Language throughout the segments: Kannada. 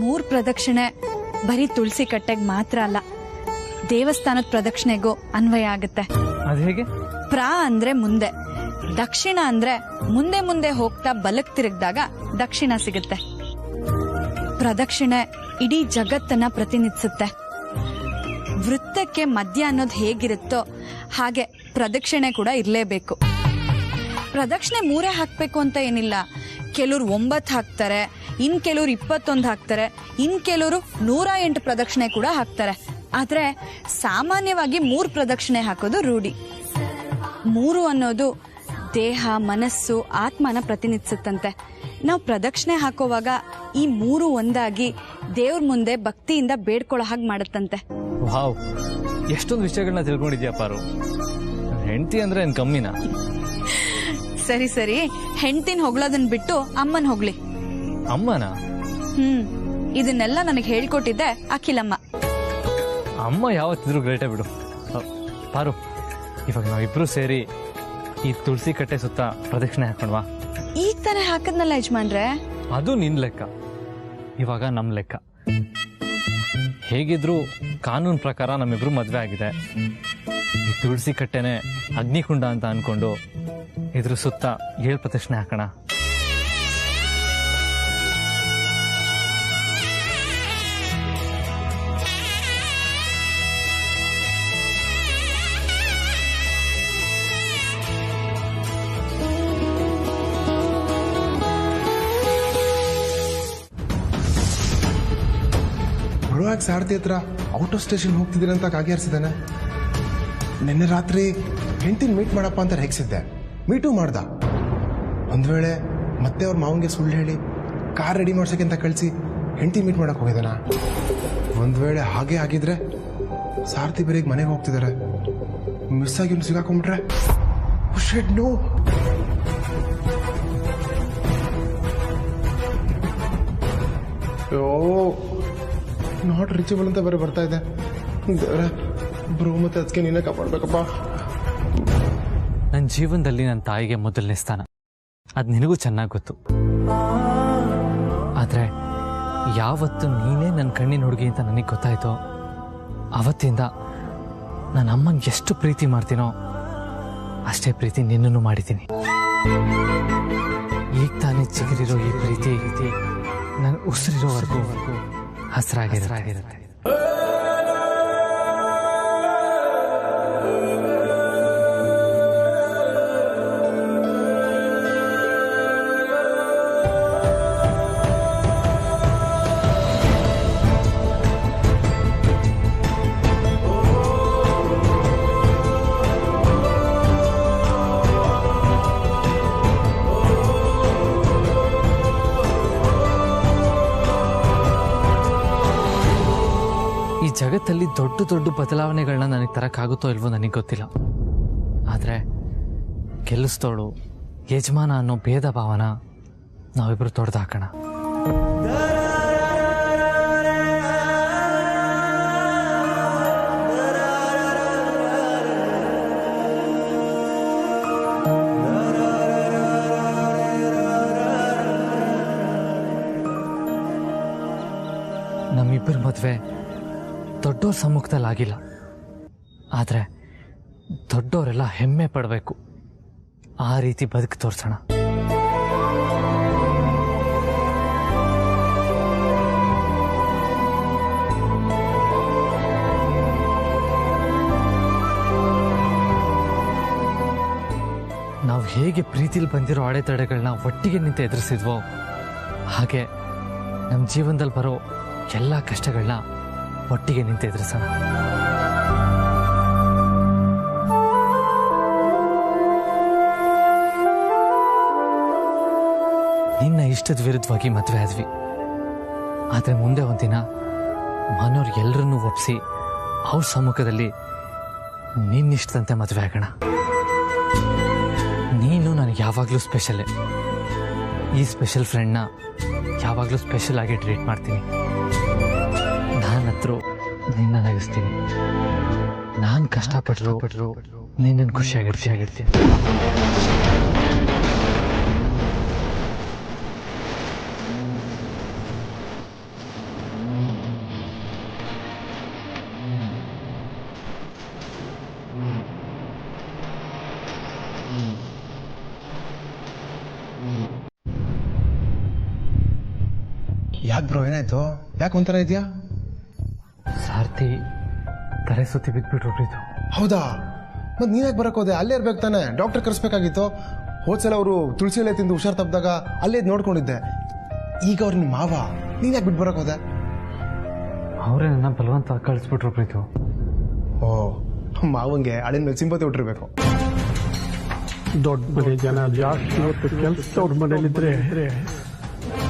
ಮೂರ್ ಪ್ರದಕ್ಷಿಣೆ ಬರೀ ತುಳಸಿ ಕಟ್ಟೆಗೆ ಮಾತ್ರ ಅಲ್ಲ, ದೇವಸ್ಥಾನದ ಪ್ರದಕ್ಷಿಣೆಗೂ ಅನ್ವಯ ಆಗುತ್ತೆ. ಹೇಗೆ? ಪ್ರಾ ಅಂದ್ರೆ ಮುಂದೆ, ದಕ್ಷಿಣ ಅಂದ್ರೆ ಮುಂದೆ ಮುಂದೆ ಹೋಗ್ತಾ ಬಲಕ್ ತಿರುಗಿದಾಗ ದಕ್ಷಿಣ ಸಿಗುತ್ತೆ. ಪ್ರದಕ್ಷಿಣೆ ಇಡೀ ಜಗತ್ತನ್ನ ಪ್ರತಿನಿಧಿಸುತ್ತೆ. ವೃತ್ತಕ್ಕೆ ಮಧ್ಯ ಅನ್ನೋದು ಹೇಗಿರುತ್ತೋ ಹಾಗೆ ಪ್ರದಕ್ಷಿಣೆ ಕೂಡ ಇರಲೇಬೇಕು. ಪ್ರದಕ್ಷಿಣೆ 3 ಹಾಕ್ಬೇಕು ಅಂತ ಏನಿಲ್ಲ. ಕೆಲವ್ರು 9 ಹಾಕ್ತಾರೆ, ಇನ್ ಕೆಲವ್ರು 21 ಹಾಕ್ತಾರೆ, ಇನ್ ಕೆಲವರು 108 ಪ್ರದಕ್ಷಿಣೆ ಕೂಡ ಹಾಕ್ತಾರೆ. ಆದ್ರೆ ಸಾಮಾನ್ಯವಾಗಿ 3 ಪ್ರದಕ್ಷಿಣೆ ಹಾಕೋದು ರೂಢಿ. 3 ಅನ್ನೋದು ದೇಹ, ಮನಸ್ಸು, ಆತ್ಮನ ಪ್ರತಿನಿಧಿಸುತ್ತಂತೆ. ನಾವು ಪ್ರದಕ್ಷಿಣೆ ಹಾಕೋವಾಗ ಈ 3 ಒಂದಾಗಿ ದೇವ್ರ ಮುಂದೆ ಭಕ್ತಿಯಿಂದ ಬೇಡ್ಕೊಳ್ಳೋ ಹಾಗೆ ಮಾಡುತ್ತಂತೆ. ವಾವ್, ಎಷ್ಟೊಂದು ವಿಷಯಗಳನ್ನ ತಿಳ್ಕೊಂಡಿದ್ಯಾ ಪಾರು. ಹೆಂಡತಿ ಅಂದ್ರೆ ಏನ್ ಕಮ್ಮಿನಾ? ಸರಿ ಸರಿ, ಹೆಂಡತಿನ ಹೊಗಳೋದನ್ನ ಬಿಟ್ಟು ಅಮ್ಮನ್ ಹೊಗ್ಲಿ. ಅಮ್ಮನ? ಇದನ್ನೆಲ್ಲ ನನಗೆ ಹೇಳ್ಕೊಟ್ಟಿದ್ದೆ ಅಖಿಲಮ್ಮ. ಅಮ್ಮ ಯಾವತ್ತಿದ್ರು ಗ್ರೇಟೇ ಬಿಡು. ಪಾರು, ಇವಾಗ ನಾವಿಬ್ರು ಸೇರಿ ಈ ತುಳಸಿ ಕಟ್ಟೆ ಸುತ್ತ ಪ್ರದಕ್ಷಿಣೆ ಹಾಕೊಂಡ್ವಾ? ಈಗ ತಾನೇ ಹಾಕದ್ನಲ್ಲ ಯಜಮಾನ್ರೆ. ಅದು ನಿನ್ ಲೆಕ್ಕ, ಇವಾಗ ನಮ್ ಲೆಕ್ಕ. ಹೇಗಿದ್ರು ಕಾನೂನು ಪ್ರಕಾರ ನಮ್ಮಿಬ್ರು ಮದ್ವೆ ಆಗಿದೆ. ಈ ತುಳಸಿ ಕಟ್ಟೆನೆ ಅಗ್ನಿಕುಂಡ ಅಂತ ಅನ್ಕೊಂಡು ಇದ್ರ ಸುತ್ತ 7 ಪ್ರದಕ್ಷಿಣೆ ಹಾಕೋಣ. ಬರುವಾಗ ಸಾರಥಿ ಹತ್ರ ಔಟ್ ಆಫ್ ಸ್ಟೇಷನ್ ಹೋಗ್ತಿದ್ದೀರ ಅಂತ ಕಾಗೇರಿಸಿದಾನೆ. ನಿನ್ನೆ ರಾತ್ರಿ ಹೆಂಡತಿನ ಮೀಟ್ ಮಾಡಪ್ಪ ಅಂತ ಹೇಗಿಸಿದ್ದೆ, ಮೀಟು ಮಾಡ್ದ. ಒಂದ್ ವೇಳೆ ಮತ್ತೆ ಅವ್ರ ಮಾವನ್ಗೆ ಸುಳ್ಳು ಹೇಳಿ ಕಾರ್ ರೆಡಿ ಮಾಡ್ಸಕ್ಕೆ ಅಂತ ಕಳಿಸಿ ಹೆಂಡತಿ ಮೀಟ್ ಮಾಡಕ್ ಹೋಗಿದಾನ. ಒಂದ್ ವೇಳೆ ಹಾಗೆ ಆಗಿದ್ರೆ ಸಾರಥಿ ಬೇರೆ ಮನೆಗೆ ಹೋಗ್ತಿದ್ದಾರೆ, ಮಿಸ್ ಆಗಿ ಇವ್ನು ಸಿಗಾಕೊಂಡ್ಬಿಟ್ರೆ ನೋ. ನಾಟ್ ರೀಚಬಲ್ ಅಂತ ಬೇರೆ ಬರ್ತಾ ಇದೆ. ಬ್ರೋ, ಮತ್ತೆ ಅದಕ್ಕೆ ನೀನೇ ಕಾಪಾಡ್ಬೇಕಪ್ಪ. ನನ್ನ ಜೀವನದಲ್ಲಿ ನನ್ನ ತಾಯಿಗೆ ಮೊದಲನೇ ಸ್ಥಾನ, ಅದು ನಿನಗೂ ಚೆನ್ನಾಗಿ ಗೊತ್ತು. ಆದ್ರೆ ಯಾವತ್ತು ನೀನೇ ನನ್ನ ಕಣ್ಣಿನ ಹುಡುಗಿ ಅಂತ ನನಗೆ ಗೊತ್ತಾಯ್ತೋ ಅವತ್ತಿಂದ ನನ್ನ ಅಮ್ಮಂಗೆ ಎಷ್ಟು ಪ್ರೀತಿ ಮಾಡ್ತೀನೋ ಅಷ್ಟೇ ಪ್ರೀತಿ ನಿನ್ನನ್ನು ಮಾಡಿದ್ದೀನಿ. ಈಗ ತಾನೇ ಚಿಗುರಿರೋ ಈ ಪ್ರೀತಿ ನನ್ನ ಉಸಿರಿರೋವರೆಗೂ ಹಸಿರಾಗಿರುತ್ತೆ. ಜಗತ್ತಲ್ಲಿ ದೊಡ್ಡ ದೊಡ್ಡ ಬದಲಾವಣೆಗಳನ್ನ ನನಗೆ ತರಕ್ಕಾಗುತ್ತೋ ಇಲ್ವೋ ನನಗೆ ಗೊತ್ತಿಲ್ಲ. ಆದ್ರೆ ಕೆಲಸದೋಳು ಯಜಮಾನ ಅನ್ನೋ ಭೇದ ಭಾವನ ನಾವಿಬ್ರು ತೊಡೆದು ಹಾಕೋಣ. ನಮ್ಮಿಬ್ಬರ ಮದುವೆ ದೊಡ್ಡೋರ್ ಸಮ್ಮುಖದಲ್ಲಿ ಆಗಿಲ್ಲ, ಆದ್ರೆ ದೊಡ್ಡವರೆಲ್ಲ ಹೆಮ್ಮೆ ಪಡಬೇಕು. ಆ ರೀತಿ ಬದುಕು ತೋರ್ಸೋಣ. ನಾವು ಹೇಗೆ ಪ್ರೀತಿಲಿ ಬಂದಿರೋ ಅಡೆತಡೆಗಳನ್ನ ಒಟ್ಟಿಗೆ ನಿಂತು ಎದುರಿಸಿದ್ವೋ ಹಾಗೆ ನಮ್ಮ ಜೀವನದಲ್ಲಿ ಬರೋ ಎಲ್ಲ ಕಷ್ಟಗಳನ್ನ ಒಟ್ಟಿಗೆ ನಿಂತು ಎದುರಿಸೋಣ. ನಿನ್ನ ಇಷ್ಟದ ವಿರುದ್ಧವಾಗಿ ಮದುವೆ ಆದ್ವಿ, ಆದ್ರೆ ಮುಂದೆ ಒಂದಿನ ಮನೋರು ಎಲ್ಲರನ್ನೂ ಒಪ್ಪಿಸಿ ಅವ್ರ ಸಮ್ಮುಖದಲ್ಲಿ ನಿನ್ನಿಷ್ಟದಂತೆ ಮದುವೆ ಆಗೋಣ. ನೀನು ನನಗೆ ಯಾವಾಗಲೂ ಸ್ಪೆಷಲೇ. ಈ ಸ್ಪೆಷಲ್ ಫ್ರೆಂಡ್ನ ಯಾವಾಗಲೂ ಸ್ಪೆಷಲ್ ಆಗಿ ಟ್ರೀಟ್ ಮಾಡ್ತೀನಿ. ನಾನು ಹತ್ರ ನಿನ್ನ ನಗಿಸ್ತೀನಿ. ನಾನು ಕಷ್ಟಪಟ್ಟರು ನಿನ್ನನ್ನು ಖುಷಿಯಾಗಿರ್ತೀನಿ. ಯಾಕೆ ಬ್ರೋ ಏನಾಯ್ತು? ಯಾಕೆ ಒಂಥರ ಇದೆಯಾ? ಸಾರ್ಥಿ ತಲೆ ಸುತ್ತಿ ಬಿದ್ದುಬಿಟ್ರು ಪ್ರೀತು. ಹೌದಾ? ಮತ್ತೆ ನೀನ್ಯಾಕೆ ಬರಕ್ ಹೋದೆ? ಅಲ್ಲೇ ಇರ್ಬೇಕು ತಾನೆ, ಡಾಕ್ಟರ್ ಕರೆಸ್ಬೇಕಾಗಿತ್ತು. ಹೋದ್ಸಲ ಅವರು ತುಳಸಿ ಎಲೆ ತಿಂದು ಹುಷಾರ್ ತಪ್ಪಿದಾಗ ಅಲ್ಲೇ ನೋಡ್ಕೊಂಡಿದ್ದೆ. ಈಗ ಅವ್ರು ನಿಮ್ಮ ಮಾವ, ನೀನ್ಯಾಕೆ ಬಿಟ್ಟು ಬರಕ್ ಹೋದೆ? ಅವರೇ ನನ್ನ ಬಲವಂತ ಕಳಿಸ್ಬಿಟ್ರು ಪ್ರೀತು. ಓ, ಮಾವಂಗೆ ಅಳಿನ ಮೇಲೆ ಸಿಂಪತಿ ಹುಟ್ಟಿರ್ಬೇಕು. ದೊಡ್ಡ ಮನೆ ಜನ ಜಾಸ್ತಿ ಹೊತ್ತು ಕೆಲಸದವ್ರ ಮನೇಲಿದ್ರೆ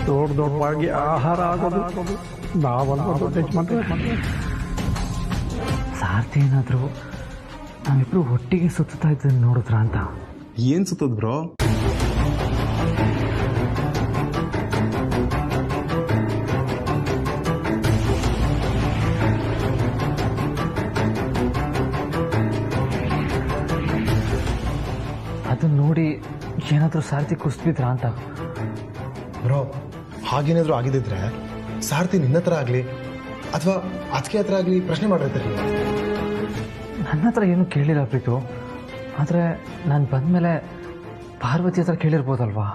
ದೊಡ್ಡವಾಗಿ ಆಹಾರ ಆಗೋದು ನಾವಲ್ಲ ದೊಡ್ಡ ಯಜಮಾನ್ರೆ. ಸಾರ್ಥಿ ಏನಾದರೂ ನಾವಿಬ್ರು ಒಟ್ಟಿಗೆ ಸುತ್ತಾ ಇದ್ದನ್ನು ನೋಡಿದ್ರ ಅಂತ. ಏನ್ ಸುತ್ತದ್ ಬ್ರೋ? ಅದನ್ನ ನೋಡಿ ಏನಾದರೂ ಸಾರ್ಥಿ ಕುಸ್ಬಿದ್ರ ಅಂತ. ಬ್ರೋ, ಹಾಗೇನಾದ್ರೂ ಆಗಿದ್ದಿದ್ರೆ ಸಾರ್ಥಿ ನಿನ್ನ ಹತ್ರ ಆಗ್ಲಿ ಅಥವಾ ಅದಕ್ಕೆ ಹತ್ರ ಆಗ್ಲಿ ಪ್ರಶ್ನೆ ಮಾಡಿರ್ತಾರೆ. ನನ್ನ ಹತ್ರ ಏನೂ ಕೇಳಿಲ್ಲ ಪ್ರೀತು. ಆದರೆ ನಾನು ಬಂದಮೇಲೆ ಪಾರ್ವತಿ ಹತ್ರ ಕೇಳಿರ್ಬೋದಲ್ವಾ?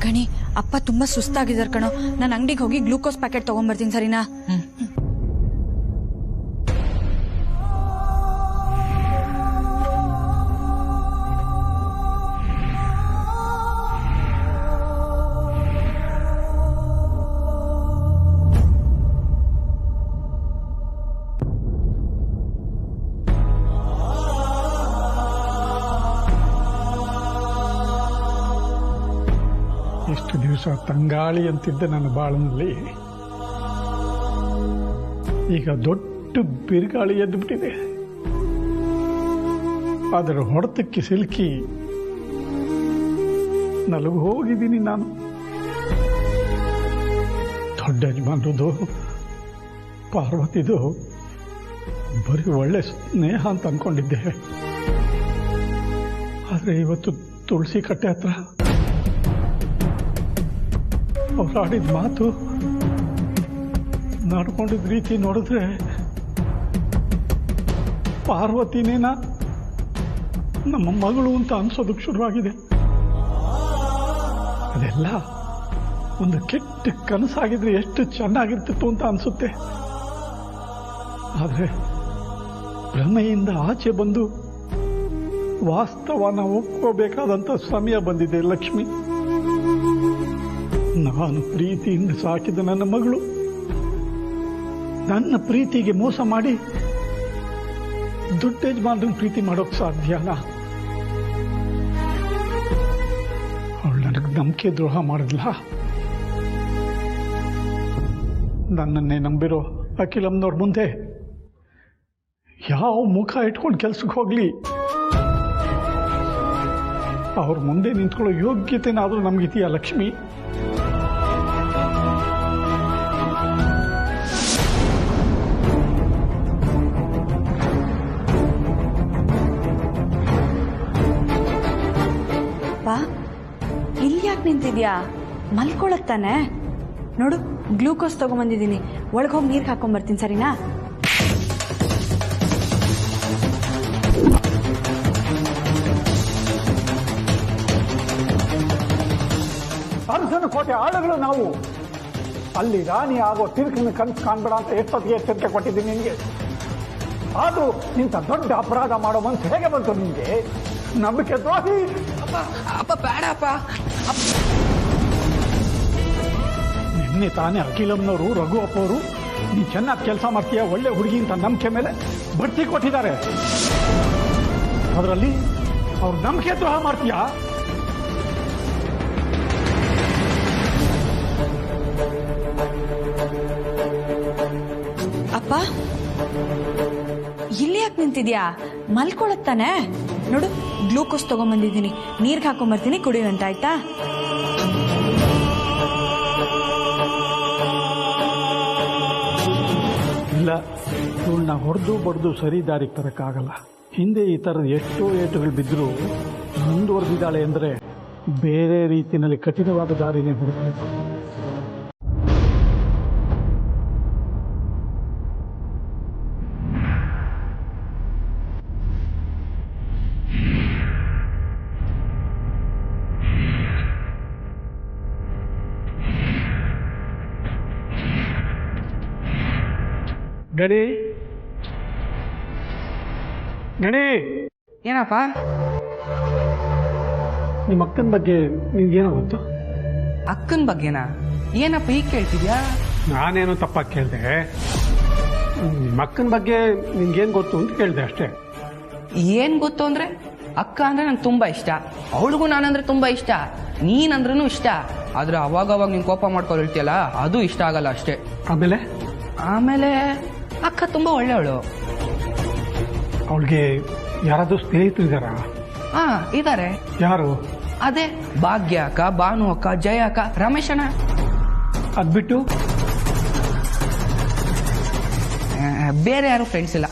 ಗಣಿ, ಅಪ್ಪ ತುಂಬಾ ಸುಸ್ತಾಗಿದ್ದಾರೆ ಕಣೋ. ನಾನು ಅಂಗಡಿಗೆ ಹೋಗಿ ಗ್ಲೂಕೋಸ್ ಪ್ಯಾಕೆಟ್ ತಗೊಂಡ್ಬರ್ತೀನಿ, ಸರಿನಾ? ಇಷ್ಟು ದಿವಸ ತಂಗಾಳಿ ಅಂತಿದ್ದ ನನ್ನ ಬಾಳಿನಲ್ಲಿ ಈಗ ದೊಡ್ಡ ಬಿರುಗಾಳಿ ಎದ್ದುಬಿಟ್ಟಿದೆ. ಅದರ ಹೊಡೆತಕ್ಕೆ ಸಿಲುಕಿ ನಲಗು ಹೋಗಿದ್ದೀನಿ ನಾನು. ದೊಡ್ಡ ಯಜಮಾನ್ರದು ಪಾರ್ವತಿದು ಬರೀ ಒಳ್ಳೆ ಸ್ನೇಹ ಅಂತ ಅಂದ್ಕೊಂಡಿದ್ದೆ. ಆದರೆ ಇವತ್ತು ತುಳಸಿ ಕಟ್ಟೆ ಹತ್ರ ಅವ್ರು ಆಡಿದ ಮಾತು, ನಡ್ಕೊಂಡಿದ್ದ ರೀತಿ ನೋಡಿದ್ರೆ ಪಾರ್ವತಿನೇನ ನಮ್ಮ ಮಗಳು ಅಂತ ಅನ್ಸೋದಕ್ಕೆ ಶುರುವಾಗಿದೆ. ಅದೆಲ್ಲ ಒಂದು ಕೆಟ್ಟ ಕನಸಾಗಿದ್ರೆ ಎಷ್ಟು ಚೆನ್ನಾಗಿರ್ತಿತ್ತು ಅಂತ ಅನ್ಸುತ್ತೆ. ಆದರೆ ಭ್ರಮೆಯಿಂದ ಆಚೆ ಬಂದು ವಾಸ್ತವನ ಒಪ್ಕೋಬೇಕಾದಂಥ ಸಮಯ ಬಂದಿದೆ ಲಕ್ಷ್ಮಿ. ನಾನು ಪ್ರೀತಿಯಿಂದ ಸಾಕಿದ ನನ್ನ ಮಗಳು ನನ್ನ ಪ್ರೀತಿಗೆ ಮೋಸ ಮಾಡಿ ದೊಡ್ಡ ಯಜಮಾನ್ರನ್ನ ಪ್ರೀತಿ ಮಾಡೋಕ್ ಸಾಧ್ಯನಾ? ಅವಳು ನನಗೆ ನಂಬಿಕೆ ದ್ರೋಹ ಮಾಡಿದ್ಲ. ನನ್ನನ್ನೇ ನಂಬಿರೋ ಅಖಿಲಮ್ನವ್ರ ಮುಂದೆ ಯಾವ ಮುಖ ಇಟ್ಕೊಂಡು ಕೆಲ್ಸಕ್ಕೆ ಹೋಗ್ಲಿ, ಅವ್ರ ಮುಂದೆ ನಿಂತ್ಕೊಳ್ಳೋ ಯೋಗ್ಯತೆನಾದ್ರೂ ನಮಗಿದೆಯಾ ಲಕ್ಷ್ಮಿ? ಇಲ್ಲಿ ಯಾಕೆ ನಿಂತಿದ್ಯಾ? ಮಲ್ಕೊಳತ್ತಾನೆ. ನೋಡು, ಗ್ಲೂಕೋಸ್ ತಗೊಂಬಂದಿದ್ದೀನಿ. ಒಳಗೆ ಹೋಗಿ ನೀರು ಹಾಕೊಂಡ್ಬರ್ತೀನಿ, ಸರಿನಾ? ಅರ್ಜುನ ಕೋಟೆ ಆಳುಗಳು ನಾವು. ಅಲ್ಲಿ ರಾಣಿ ಆಗೋ ತಿರುಕಿನ ಕನಸು ಕಾಣ್ಬೇಡ ಅಂತ ಎಷ್ಟೊತ್ತಿಗೆ ಎಚ್ಚರಿಕೆ ಕೊಟ್ಟಿದ್ದೀನಿ ನಿನ್ಗೆ. ಆದ್ರೂ ಇಂಥ ದೊಡ್ಡ ಅಪರಾಧ ಮಾಡೋ ಮನಸ್ಸು ಹೇಗೆ ಬಂತು ನಿನ್ಗೆ? ನಂಬಿಕೆ ದ್ರೋಹಿ. ಅಪ್ಪ ಬೇಡ ಅಪ್ಪ. ನಿನ್ನೆ ತಾನೇ ಅಖಿಲಮ್ನವರು, ರಘು ಅಪ್ಪವರು ನೀ ಚೆನ್ನಾಗಿ ಕೆಲಸ ಮಾಡ್ತೀಯ, ಒಳ್ಳೆ ಹುಡುಗಿ ಅಂತ ನಂಬಿಕೆ ಮೇಲೆ ಬಡ್ತಿ ಕೊಟ್ಟಿದ್ದಾರೆ. ಅದರಲ್ಲಿ ಅವ್ರ ನಂಬಿಕೆ ದ್ರೋಹ ಮಾಡ್ತೀಯ. ಅಪ್ಪ, ಇಲ್ಲಿ ಯಾಕೆ ನಿಂತಿದ್ಯಾ? ಮಲ್ಕೊಳತ್ತಾನೆ. ನೋಡು, ಗ್ಲೂಕೋಸ್ ತಗೊಂಬಂದಿದ್ದೀನಿ. ನೀರ್ಗೆ ಹಾಕೊಂಡ್ಬರ್ತೀನಿ, ಕುಡಿಯುವಂತ, ಆಯ್ತಾ? ಇಲ್ಲ, ಇವಳನ್ನ ಹೊಡೆದು ಬಡ್ದು ಸರಿ ದಾರಿಗೆ ತರಕ್ಕಾಗಲ್ಲ. ಹಿಂದೆ ಈ ಥರದ ಎಷ್ಟೋ ಏಟುಗಳು ಬಿದ್ದರೂ ಮುಂದುವರೆದಿದ್ದಾಳೆ ಅಂದರೆ ಬೇರೆ ರೀತಿಯಲ್ಲಿ ಕಠಿಣವಾದ ದಾರಿನೇ ಹುಡುಕಬೇಕು. ಗಣಿ ಗಣಿ, ಏನಪ್ಪ? ನಿಮ್ಮ ಅಕ್ಕನ ಬಗ್ಗೆ ನಿನ್ಗೇನೋ ಗೊತ್ತು? ಅಕ್ಕನ ಬಗ್ಗೆನಾ? ಏನಪ್ಪ ಈಗ ಕೇಳ್ತಿದ್ಯಾ? ನಾನೇನು ತಪ್ಪಾಗಿ ಕೇಳಿದೆ. ನಿಮ್ಮ ಅಕ್ಕನ ಬಗ್ಗೆ ನಿನ್ಗೇನು ಗೊತ್ತು ಅಂತ ಕೇಳಿದೆ ಅಷ್ಟೇ. ಏನ್ ಗೊತ್ತು ಅಂದ್ರೆ, ಅಕ್ಕ ಅಂದ್ರೆ ನಂಗೆ ತುಂಬಾ ಇಷ್ಟ, ಅವಳಿಗೂ ನಾನಂದ್ರೆ ತುಂಬಾ ಇಷ್ಟ, ನೀನಂದ್ರೂ ಇಷ್ಟ. ಆದ್ರೆ ಅವಾಗ ನೀನ್ ಕೋಪ ಮಾಡ್ಕೊಂಡು ಹೇಳ್ತೀಯಲ್ಲ, ಅದು ಇಷ್ಟ ಆಗಲ್ಲ ಅಷ್ಟೇ. ಆಮೇಲೆ ಆಮೇಲೆ ಅಕ್ಕ ತುಂಬಾ ಒಳ್ಳೆಯವಳು. ಅವಳಿಗೆ ಯಾರಾದ್ರೂ ಸ್ನೇಹಿತರು ಇದ್ದಾರಾ? ಹಾ, ಇದಾರೆ. ಯಾರು? ಅದೇ ಭಾಗ್ಯ ಅಕ್ಕ, ಭಾನು ಅಕ್ಕ, ಜಯ ಅಕ್ಕ, ರಮೇಶ್ ಅಣ್ಣ. ಅದ್ಬಿಟ್ಟು ಬೇರೆ ಯಾರು ಫ್ರೆಂಡ್ಸ್ ಇಲ್ಲ.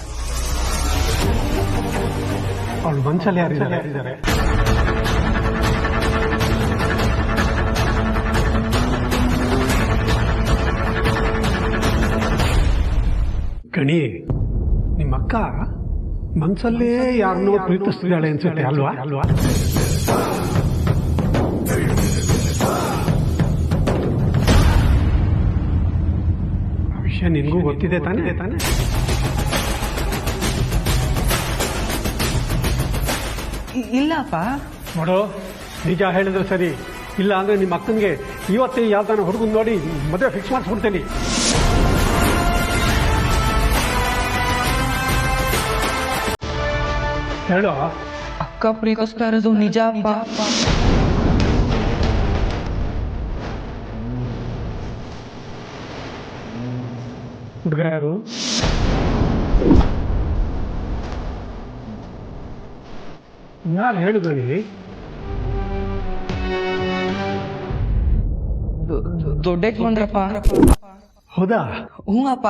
ಅವಳು ಮನ್ಸಲ್ಲಿ ಯಾರಿದ್ದಾರೆ? ಗಣಿ, ನಿಮ್ಮ ಅಕ್ಕ ಮನ್ಸಲ್ಲೇ ಯಾರನ್ನೋ ಪ್ರೀತಿಸ್ತಿದ್ದಾಳೆ ಅನ್ಸುತ್ತೆ ಅಲ್ವಾ? ಆ ವಿಷಯ ನಿನ್ಗೂ ಗೊತ್ತಿದೆ ತಾನೇ? ಇಲ್ಲಪ್ಪ. ನೋಡು, ನಿಜ ಹೇಳಿದ್ರೆ ಸರಿ, ಇಲ್ಲ ಅಂದ್ರೆ ನಿಮ್ಮ ಅಕ್ಕನಿಗೆ ಇವತ್ತೇ ಯಾವ್ದಾನ ಹುಡುಗನ್ ನೋಡಿ ಮದುವೆ ಫಿಕ್ಸ್ ಮಾಡಿಸ್ಬಿಡ್ತೇನೆ. ಹೇಳೋ. ಅಕ್ಕ ಪ್ರೀತಿಸ್ತಾ ಇರೋದು ನಿಜ ಅಪ್ಪ. ಹುಡುಗ ಯಾರು? ನಾನು ಹೇಳಿದ್ದೀನಿ. ದೊಡ್ಡ ಯಜಮಾನ್ರಪ್ಪ. ಹೌದಾ? ಹ್ಞೂ ಅಪ್ಪ.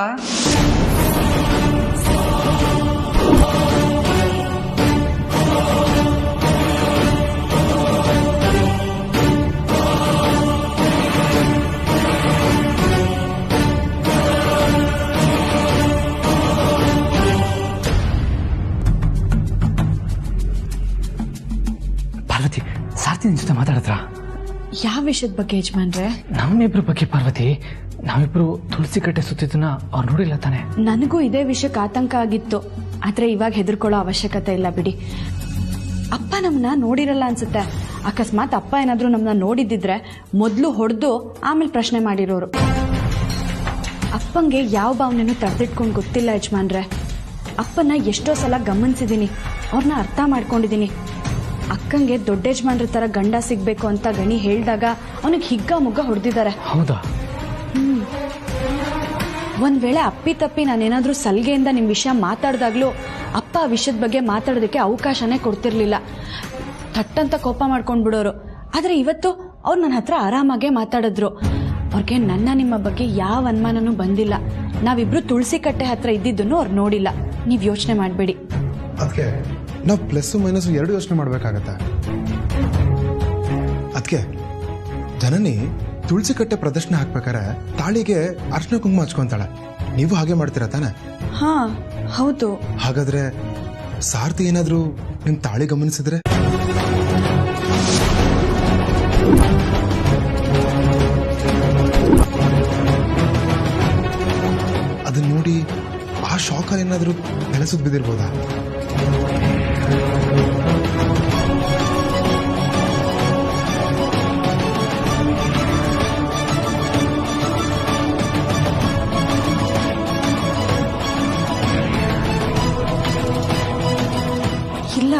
ಪಾರ್ವತಿ, ಸಾರ್ಥಿ ನಿನ್ ಜೊತೆ ಮಾತಾಡತ್ರ? ಯಾವ ವಿಷಯದ ಬಗ್ಗೆ ಯಜಮಾನ್ರೆ? ನಮ್ಮಿಬ್ರ ಬಗ್ಗೆ ಪಾರ್ವತಿ. ನಾವಿಬ್ರು ತುಳಸಿ ಕಟ್ಟೆ ಸುತ್ತಿದ್ದನ್ನ ಅವ್ರು ನೋಡಿಲ್ಲ ತಾನೆ? ನನಗೂ ಇದೇ ವಿಷಯಕ್ಕೆ ಆತಂಕ ಆಗಿತ್ತು, ಆದ್ರೆ ಇವಾಗ ಹೆದರ್ಕೊಳ್ಳೋ ಅವಶ್ಯಕತೆ ಇಲ್ಲ ಬಿಡಿ. ಅಪ್ಪ ನಮ್ಮನ್ನ ನೋಡಿರಲ್ಲ ಅನ್ಸುತ್ತೆ. ಅಕಸ್ಮಾತ್ ಅಪ್ಪ ಏನಾದ್ರೂ ನಮ್ಮನ್ನ ನೋಡಿದ್ದಿದ್ರೆ ಮೊದಲು ಹೊಡೆದು ಆಮೇಲೆ ಪ್ರಶ್ನೆ ಮಾಡಿರೋರು. ಅಪ್ಪಂಗೆ ಯಾವ ಭಾವನೆನೂ ತಡೆದಿಟ್ಕೊಂಡು ಗೊತ್ತಿಲ್ಲ ಯಜಮಾನ್ರೆ. ಅಪ್ಪನ ಎಷ್ಟೋ ಸಲ ಗಮನಿಸಿದೀನಿ, ಅವ್ರನ್ನ ಅರ್ಥ ಮಾಡ್ಕೊಂಡಿದೀನಿ. ಅಕ್ಕಂಗೆ ದೊಡ್ಡ ಯಜಮಾನ್ರ ತರ ಗಂಡ ಸಿಗ್ಬೇಕು ಅಂತ ಗಣಿ ಹೇಳಿದಾಗ ಅವನಿಗೆ ಹಿಗ್ಗ ಮುಗ್ಗ ಹೊಡೆದಿದ್ದಾರೆ. ಹೌದಾ? ಒಂದ್ ವೇಳೆ ಅಪ್ಪಿ ತಪ್ಪಿ ನಾನೇನಾದ್ರೂ ಸಲ್ಗೆಯಿಂದ ನಿಮ್ ವಿಷಯ ಮಾತಾಡ್ದಾಗ್ಲೂ ಅಪ್ಪ ಆ ವಿಷಯದ ಬಗ್ಗೆ ಮಾತಾಡೋದಕ್ಕೆ ಅವಕಾಶನೇ ಕೊಡ್ತಿರ್ಲಿಲ್ಲ. ಥಟ್ಟಂತ ಕೋಪ ಮಾಡ್ಕೊಂಡ್ ಬಿಡೋರು. ಆದ್ರೆ ಇವತ್ತು ಅವ್ರು ನನ್ನ ಹತ್ರ ಆರಾಮಾಗೆ ಮಾತಾಡಿದ್ರು. ಅವ್ರಿಗೆ ನನ್ನ ನಿಮ್ಮ ಬಗ್ಗೆ ಯಾವ ಅನುಮಾನನೂ ಬಂದಿಲ್ಲ. ನಾವಿಬ್ರು ತುಳಸಿ ಕಟ್ಟೆ ಹತ್ರ ಇದ್ದಿದ್ದನ್ನು ಅವ್ರು ನೋಡಿಲ್ಲ. ನೀವ್ ಯೋಚನೆ ಮಾಡ್ಬೇಡಿ. ಅದಕ್ಕೆ ನಾವು ಪ್ಲಸ್ ಮೈನಸ್ ಎರಡು ಯೋಚನೆ ಮಾಡ್ಬೇಕಾಗತ್ತೆ. ಅದಕ್ಕೆ ಜನನಿ ತುಳಸಿ ಕಟ್ಟೆ ಪ್ರದರ್ಶನ ಹಾಕ್ಬೇಕಾರೆ ತಾಳಿಗೆ ಅರ್ಶನ ಕುಂಕುಮ ಹಚ್ಕೊಂತಾಳೆ. ನೀವು ಹಾಗೆ ಮಾಡ್ತೀರಾ ತಾನೆ? ಹಾ ಹೌದು. ಹಾಗಾದ್ರೆ ಸಾರ್ಥಿ ಏನಾದ್ರೂ ನಿಮ್ ತಾಳಿ ಗಮನಿಸಿದ್ರೆ? ಅದನ್ನ ನೋಡಿ ಆ ಶಾಕಲ್ಲಿ ಏನಾದ್ರೂ ನೆಲೆಸುದ್ ಬಿದ್ದಿರ್ಬೋದಾ? ಇಲ್ಲ,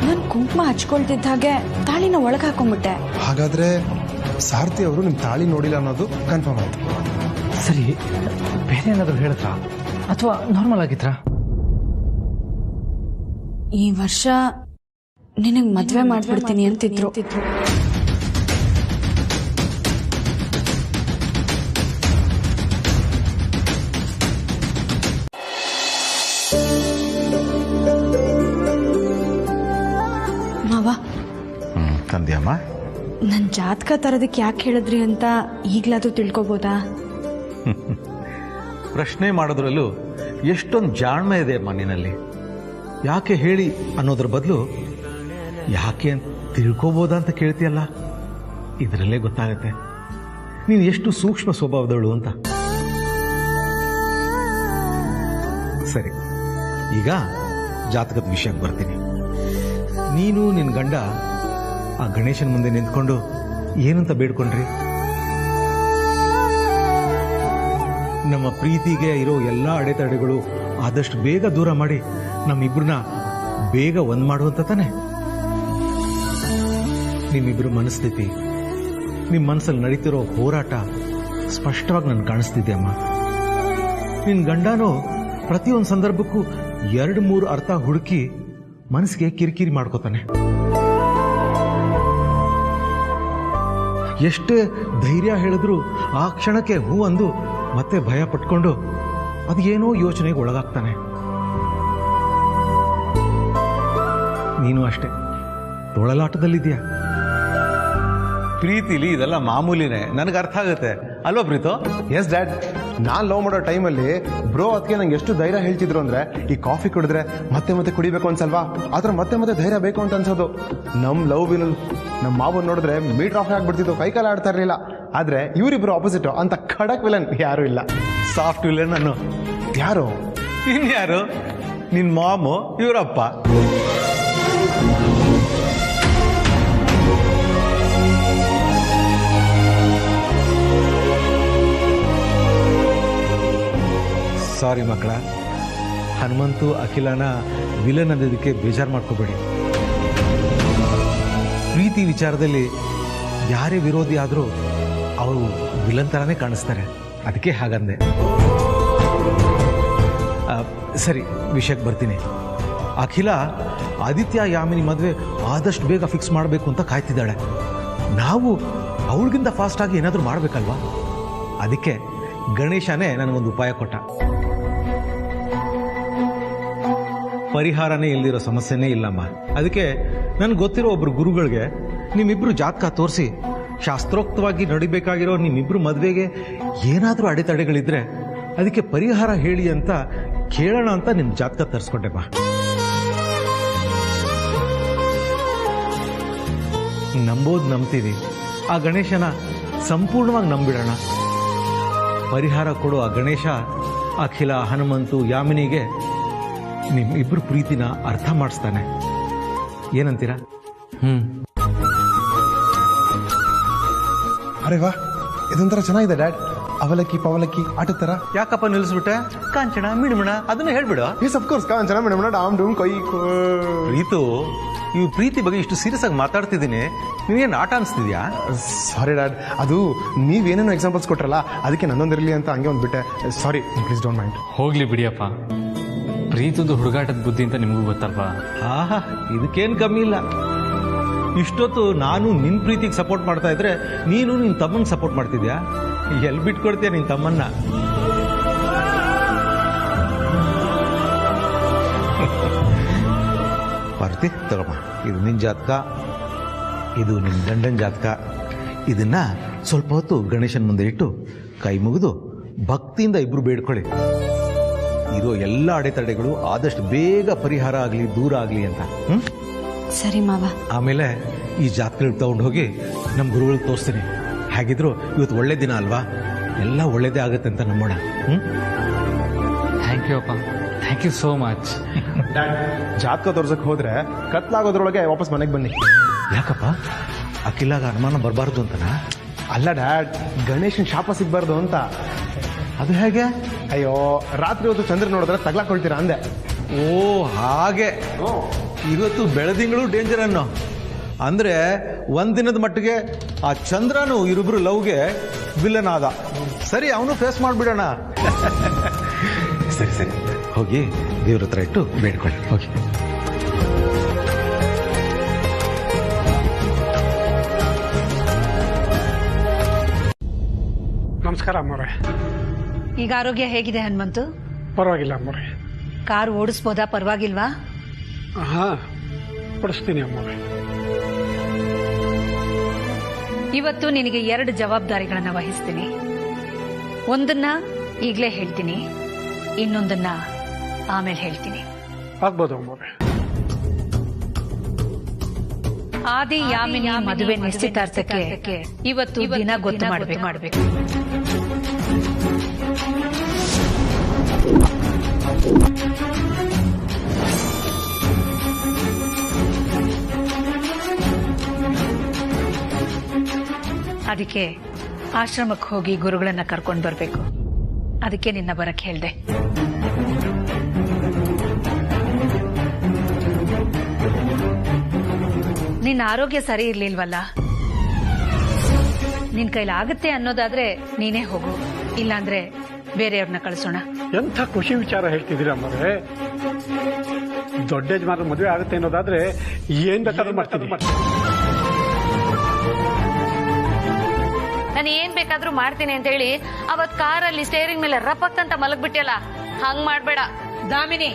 ನಾನು ಕುಂಕುಮ ಹಚ್ಕೊಳ್ತಿದ್ದ ಹಾಗೆ ತಾಳಿನ ಒಳಗೆ ಹಾಕೊಂಡ್ಬಿಟ್ಟೆ. ಹಾಗಾದ್ರೆ ಸಾರ್ಥಿ ಅವರು ನಿಮ್ ತಾಳಿ ನೋಡಿಲ್ಲ ಅನ್ನೋದು ಕನ್ಫರ್ಮ್ ಆಯ್ತು. ಸರಿ, ಬೇರೆ ಏನಾದ್ರು ಹೇಳಿದ್ರಾ ಅಥವಾ ನಾರ್ಮಲ್ ಆಗಿದ್ರಾ? ಈ ವರ್ಷ ನಿನಗ್ ಮದ್ವೆ ಮಾಡ್ಬಿಡ್ತೀನಿ ಅಂತಿದ್ರು. ಮಾವ, ತಂದ್ಯಮ್ಮ, ನನ್ ಜಾತಕ ತರೋದಕ್ಕೆ ಯಾಕೆ ಹೇಳಿದ್ರಿ ಅಂತ ಈಗ್ಲಾದ್ರೂ ತಿಳ್ಕೊಬೋದಾ? ಪ್ರಶ್ನೆ ಮಾಡೋದ್ರಲ್ಲೂ ಎಷ್ಟೊಂದು ಜಾಣ್ಮೆ ಇದೆ ಮಣ್ಣಿನಲ್ಲಿ. ಯಾಕೆ ಹೇಳಿ ಅನ್ನೋದ್ರ ಬದಲು ಯಾಕೆ ಅಂತ ತಿಳ್ಕೋಬೋದಾ ಅಂತ ಕೇಳ್ತೀಯಲ್ಲ, ಇದರಲ್ಲೇ ಗೊತ್ತಾಗತ್ತೆ ನೀನು ಎಷ್ಟು ಸೂಕ್ಷ್ಮ ಸ್ವಭಾವದವಳು ಅಂತ. ಸರಿ, ಈಗ ಜಾತಕದ ವಿಷಯಕ್ಕೆ ಬರ್ತೀನಿ. ನೀನು ನಿನ್ನ ಗಂಡ ಆ ಗಣೇಶನ ಮುಂದೆ ನಿಂತ್ಕೊಂಡು ಏನಂತ ಬೇಡ್ಕೊಂಡ್ರಿ? ನಮ್ಮ ಪ್ರೀತಿಗೆ ಇರೋ ಎಲ್ಲ ಅಡೆತಡೆಗಳು ಆದಷ್ಟು ಬೇಗ ದೂರ ಮಾಡಿ ನಮ್ಮಿಬ್ರನ್ನ ಬೇಗ ಒಂದ್ ಮಾಡುವಂತ ತಾನೆ? ನಿಮ್ಮಿಬ್ರು ಮನಸ್ಥಿತಿ, ನಿಮ್ಮ ಮನಸ್ಸಲ್ಲಿ ನಡೀತಿರೋ ಹೋರಾಟ ಸ್ಪಷ್ಟವಾಗಿ ನನ್ಗೆ ಕಾಣಿಸ್ತಿದೆ ಅಮ್ಮ. ನಿನ್ ಗಂಡನೂ ಪ್ರತಿಯೊಂದು ಸಂದರ್ಭಕ್ಕೂ 2-3 ಅರ್ಥ ಹುಡುಕಿ ಮನಸ್ಸಿಗೆ ಕಿರಿಕಿರಿ ಮಾಡ್ಕೋತಾನೆ. ಎಷ್ಟೇ ಧೈರ್ಯ ಹೇಳಿದ್ರು ಆ ಕ್ಷಣಕ್ಕೆ ಹೂ ಅಂದು ಮತ್ತೆ ಭಯ ಪಟ್ಕೊಂಡು ಅದೇನೋ ಯೋಚನೆಗೆ ಒಳಗಾಗ್ತಾನೆ. ನೀನು ಅಷ್ಟೇ ತೊಳಲಾಟದಲ್ಲಿದ್ಯಾ. ಪ್ರೀತಿಲಿ ಇದೆಲ್ಲ ಮಾಮೂಲಿನೇ, ನನಗೆ ಅರ್ಥ ಆಗುತ್ತೆ ಅಲ್ವಾ ಪ್ರೀತು? ಎಸ್ ಡ್ಯಾಡ್, ನಾನ್ ಲವ್ ಮಾಡೋ ಟೈಮಲ್ಲಿ ಬ್ರೋ ಅದಕ್ಕೆ ನಂಗೆ ಎಷ್ಟು ಧೈರ್ಯ ಹೇಳ್ತಿದ್ರು ಅಂದ್ರೆ, ಈ ಕಾಫಿ ಕುಡಿದ್ರೆ ಮತ್ತೆ ಮತ್ತೆ ಕುಡಿಬೇಕು ಅನ್ಸಲ್ವಾ, ಆತರ ಮತ್ತೆ ಮತ್ತೆ ಧೈರ್ಯ ಬೇಕು ಅಂತ ಅನ್ಸೋದು. ನಮ್ ಲವ್ ವಿಲ್ ನಮ್ಮ ಮಾವನ್ ನೋಡಿದ್ರೆ ಮೀಟರ್ ಆಫ್ ಆಗ್ಬಿಡ್ತಿತ್ತು, ಕೈಕಾಲ ಆಡ್ತಾ ಇರ್ಲಿಲ್ಲ. ಆದ್ರೆ ಇವರಿಬ್ರು ಆಪೋಸಿಟ್, ಅಂತ ಖಡಕ್ ವಿಲನ್ ಯಾರು ಇಲ್ಲ. ಸಾಫ್ಟ್ ವಿಲನ್ ನಾನು. ಯಾರು? ಇನ್ಯಾರು? ನಿನ್ ಮಾಮು, ಇವರಪ್ಪ. ಸಾರಿ ಮಕ್ಕಳ, ಹನುಮಂತು ಅಖಿಲನ ವಿಲನ್ ಅನ್ನೋದಕ್ಕೆ ಬೇಜಾರು ಮಾಡ್ಕೋಬೇಡಿ. ಪ್ರೀತಿ ವಿಚಾರದಲ್ಲಿ ಯಾರೇ ವಿರೋಧಿ ಆದರೂ ಅವರು ವಿಲನ್ ಥರನೇ ಕಾಣಿಸ್ತಾರೆ, ಅದಕ್ಕೆ ಹಾಗಂದೆ. ಸರಿ, ವಿಷಯಕ್ಕೆ ಬರ್ತೀನಿ. ಅಖಿಲ ಆದಿತ್ಯ ಯಾಮಿನಿ ಮದುವೆ ಆದಷ್ಟು ಬೇಗ ಫಿಕ್ಸ್ ಮಾಡಬೇಕು ಅಂತ ಕಾಯ್ತಿದ್ದಾಳೆ. ನಾವು ಅವಳಿಗಿಂತ ಫಾಸ್ಟಾಗಿ ಏನಾದರೂ ಮಾಡಬೇಕಲ್ವಾ? ಅದಕ್ಕೆ ಗಣೇಶನೇ ನನಗೊಂದು ಉಪಾಯ ಕೊಟ್ಟ. ಪರಿಹಾರನೇ ಇಲ್ದಿರೋ ಸಮಸ್ಯೆನೇ ಇಲ್ಲಮ್ಮ. ಅದಕ್ಕೆ ನನ್ಗೆ ಗೊತ್ತಿರೋ ಒಬ್ರು ಗುರುಗಳಿಗೆ ನಿಮ್ಮಿಬ್ರು ಜಾತಕ ತೋರಿಸಿ ಶಾಸ್ತ್ರೋಕ್ತವಾಗಿ ನಡಿಬೇಕಾಗಿರೋ ನಿಮ್ಮಿಬ್ರು ಮದುವೆಗೆ ಏನಾದರೂ ಅಡೆತಡೆಗಳಿದ್ರೆ ಅದಕ್ಕೆ ಪರಿಹಾರ ಹೇಳಿ ಅಂತ ಕೇಳೋಣ ಅಂತ ನಿಮ್ ಜಾತಕ ತರಿಸ್ಕೊಂಡೆಮ್ಮ. ನಂಬೋದು ನಂಬ್ತೀವಿ, ಆ ಗಣೇಶನ ಸಂಪೂರ್ಣವಾಗಿ ನಂಬಿಡೋಣ. ಪರಿಹಾರ ಕೊಡೋ ಆ ಗಣೇಶ ಅಖಿಲ, ಹನುಮಂತು, ಯಾಮಿನಿಗೆ ನಿಮ್ಮಿಬ್ರು ಪ್ರೀತಿನ ಅರ್ಥ ಮಾಡಿಸ್ತಾನೆ. ಏನಂತೀರಾ? ಅರೆ ವಾ, ಇದೊಂಥರ ಚೆನ್ನಾಗಿದೆ ಡ್ಯಾಡ್. ಅವಲಕ್ಕಿ ಪವಲಕ್ಕಿ ಆಟದ ತರ. ಯಾಕಪ್ಪ ನಿಲ್ಲಿಸ್ಬಿಟ್ಟೆ? ಕಾಂಚನ ಮಿಣುಮಣ ಅದನ್ನ ಹೇಳ್ಬಿಡು. ಎಸ್ ಅಫ್ಕೋರ್ಸ್, ಕಾಂಚನ ಮಿಣುಮಣ ಡಾಮ್ ಡೂಮ್ ಕೈ. ಪ್ರೀತು, ಈ ಪ್ರೀತಿ ಬಗ್ಗೆ ಇಷ್ಟು ಸೀರಿಯಸ್ ಆಗಿ ಮಾತಾಡ್ತಿದ್ದೀನಿ, ನೀವೇನು ಆಟ ಅನಿಸ್ತಿದ್ಯಾ? ಸಾರಿ ಡ್ಯಾಡ್, ಅದು ನೀವೇನೇನೋ ಎಕ್ಸಾಂಪಲ್ಸ್ ಕೊಟ್ರಲ್ಲ, ಅದಕ್ಕೆ ನನ್ನೊಂದಿರಲಿ ಅಂತ ಹಂಗೆ ಒಂದು ಬಿಟ್ಟೆ. ಸಾರಿ, ಪ್ಲೀಸ್ ಡೋಂಟ್ ಮೈಂಡ್. ಹೋಗ್ಲಿ ಬಿಡಿಯಪ್ಪ, ಪ್ರೀತಿದು ಹುಡುಗಾಟದ ಬುದ್ಧಿ ಅಂತ ನಿಮಗೂ ಗೊತ್ತಲ್ವಾ? ಆಹಾ, ಇದಕ್ಕೇನು ಕಮ್ಮಿ ಇಲ್ಲ. ಇಷ್ಟೊತ್ತು ನಾನು ನಿನ್ ಪ್ರೀತಿಗೆ ಸಪೋರ್ಟ್ ಮಾಡ್ತಾ ಇದ್ರೆ ನೀನು ನಿನ್ ತಮ್ಮನ್ ಸಪೋರ್ಟ್ ಮಾಡ್ತಿದ್ಯಾ? ಎಲ್ಲಿ ಬಿಟ್ಕೊಡ್ತೀಯ ನಿನ್ ತಮ್ಮನ್ನ? ಪಾರ್ವತಿ ತಗೊಮ್ಮ, ಇದು ನಿನ್ ಜಾತಕ, ಇದು ನಿನ್ ಗಂಡನ ಜಾತಕ. ಇದನ್ನ ಸ್ವಲ್ಪ ಹೊತ್ತು ಗಣೇಶನ್ ಮುಂದೆ ಇಟ್ಟು ಕೈ ಮುಗಿದು ಭಕ್ತಿಯಿಂದ ಇಬ್ರು ಬೇಡ್ಕೊಳ್ಳಿ. ಇರೋ ಎಲ್ಲ ಅಡೆತಡೆಗಳು ಆದಷ್ಟು ಬೇಗ ಪರಿಹಾರ ಆಗಲಿ, ದೂರ ಆಗಲಿ ಅಂತ. ಸರಿ ಮಾವ. ಆಮೇಲೆ ಈ ಜಾತಕಗಳು ತಗೊಂಡು ಹೋಗಿ ನಮ್ಮ ಗುರುಗಳಿಗೆ ತೋರಿಸ್ತೀನಿ. ಹಾಗಿದ್ರು ಇವತ್ತು ಒಳ್ಳೆ ದಿನ ಅಲ್ವಾ, ಎಲ್ಲ ಒಳ್ಳೇದೇ ಆಗುತ್ತೆ ಅಂತ ನಂಬೋಣ. ಥ್ಯಾಂಕ್ ಯು ಅಪ್ಪ, ಥ್ಯಾಂಕ್ ಯು ಸೋ ಮಚ್. ಜಾತಕ ತೋರ್ಸಕ್ ಹೋದ್ರೆ ಕತ್ಲಾಗೋದ್ರೊಳಗೆ ವಾಪಸ್ ಮನೆಗೆ ಬನ್ನಿ. ಯಾಕಪ್ಪ? ಅಖಿಲಾಗ ಅನುಮಾನ ಬರಬಾರ್ದು ಅಂತನಾ? ಅಲ್ಲ ಡ್ಯಾಡ್, ಗಣೇಶನ್ ಶಾಪ ಸಿಗ್ಬಾರ್ದು ಅಂತ. ಅದು ಹೇಗೆ? ಅಯ್ಯೋ, ರಾತ್ರಿ ಹೊತ್ತು ಚಂದ್ರ ನೋಡಿದ್ರೆ ತಗ್ಲಾಕೊಳ್ತೀರಾ ಅಂದೆ. ಓ ಹಾಗೆ. ಇವತ್ತು ಬೆಳದಿಂಗಳು ಡೇಂಜರ್ ಅನ್ನೋ ಅಂದ್ರೆ ಒಂದಿನದ ಮಟ್ಟಿಗೆ ಆ ಚಂದ್ರನು ಇವರಿಬ್ರು ಲವ್ಗೆ ವಿಲನ್ ಆದ. ಸರಿ, ಅವನು ಫೇಸ್ ಮಾಡ್ಬಿಡೋಣ. ಸರಿ ಸರಿ, ಹೋಗಿ ದೇವ್ರ ಹತ್ರ ಇಟ್ಟು ಬೇಡ್ಕೊಳ್ಳಿ. ಹೋಗಿ. ನಮಸ್ಕಾರ ಅಮ್ಮವ್ರೆ. ಈಗ ಆರೋಗ್ಯ ಹೇಗಿದೆ ಹನುಮಂತು? ಪರವಾಗಿಲ್ಲ ಅಮ್ಮವ್ರೆ. ಕಾರ್ ಓಡಿಸ್ಬೋದಾ? ಪರವಾಗಿಲ್ವಾ? ಹಾ, ಪಡಿಸ್ತೀನಿ ಅಮ್ಮವ್ರೆ. ಇವತ್ತು ನಿನಗೆ 2 ಜವಾಬ್ದಾರಿಗಳನ್ನ ವಹಿಸ್ತೀನಿ. ಒಂದನ್ನ ಈಗಲೇ ಹೇಳ್ತೀನಿ, ಇನ್ನೊಂದನ್ನ ಆಮೇಲೆ ಹೇಳ್ತೀನಿ. ಆಗ್ಬೋದು ಅಮ್ಮವ್ರೆ. ಆದಿ ಯಾಮಿನಿ ಮದುವೆ ನಿಶ್ಚಿತಾರ್ಥಕ್ಕೆ ಇವತ್ತು ದಿನ ಗೊತ್ತು ಮಾಡಬೇಕು. ಅದಕ್ಕೆ ಆಶ್ರಮಕ್ಕೆ ಹೋಗಿ ಗುರುಗಳನ್ನ ಕರ್ಕೊಂಡು ಬರ್ಬೇಕು. ಅದಕ್ಕೆ ನಿನ್ನ ಬರಕ್ ಹೇಳ್ದೆ. ನಿನ್ನ ಆರೋಗ್ಯ ಸರಿ ಇರ್ಲಿಲ್ವಲ್ಲ, ನಿನ್ ಕೈಲಾಗುತ್ತೆ ಅನ್ನೋದಾದ್ರೆ ನೀನೇ ಹೋಗು, ಇಲ್ಲಾಂದ್ರೆ ಬೇರೆಯವ್ರನ್ನ ಕಳಿಸೋಣ. ಎಂಥ ಖುಷಿ ವಿಚಾರ ಹೇಳ್ತಿದ್ದೀರಾ ಅಮ್ಮರೇ. ದೊಡ್ಡ ಯಜಮಾನ ಮದುವೆ ಆಗುತ್ತೆ ಅನ್ನೋದಾದ್ರೆ ಏನ್ ಬೇಕಾದ್ರೂ ಮಾಡ್ತೀನಿ. ನಾನು ಏನ್ ಬೇಕಾದ್ರೂ ಮಾಡ್ತೀನಿ ಅಂತ ಹೇಳಿ ಅವತ್ ಕಾರಲ್ಲಿ ಸ್ಟೇರಿಂಗ್ ಮೇಲೆ ರಪಕ್ ಅಂತ ಮಲಗ್ಬಿಟ್ಟಿಯಲ್ಲ, ಹಂಗ್ ಮಾಡ್ಬೇಡ. ದಾಮಿನಿ,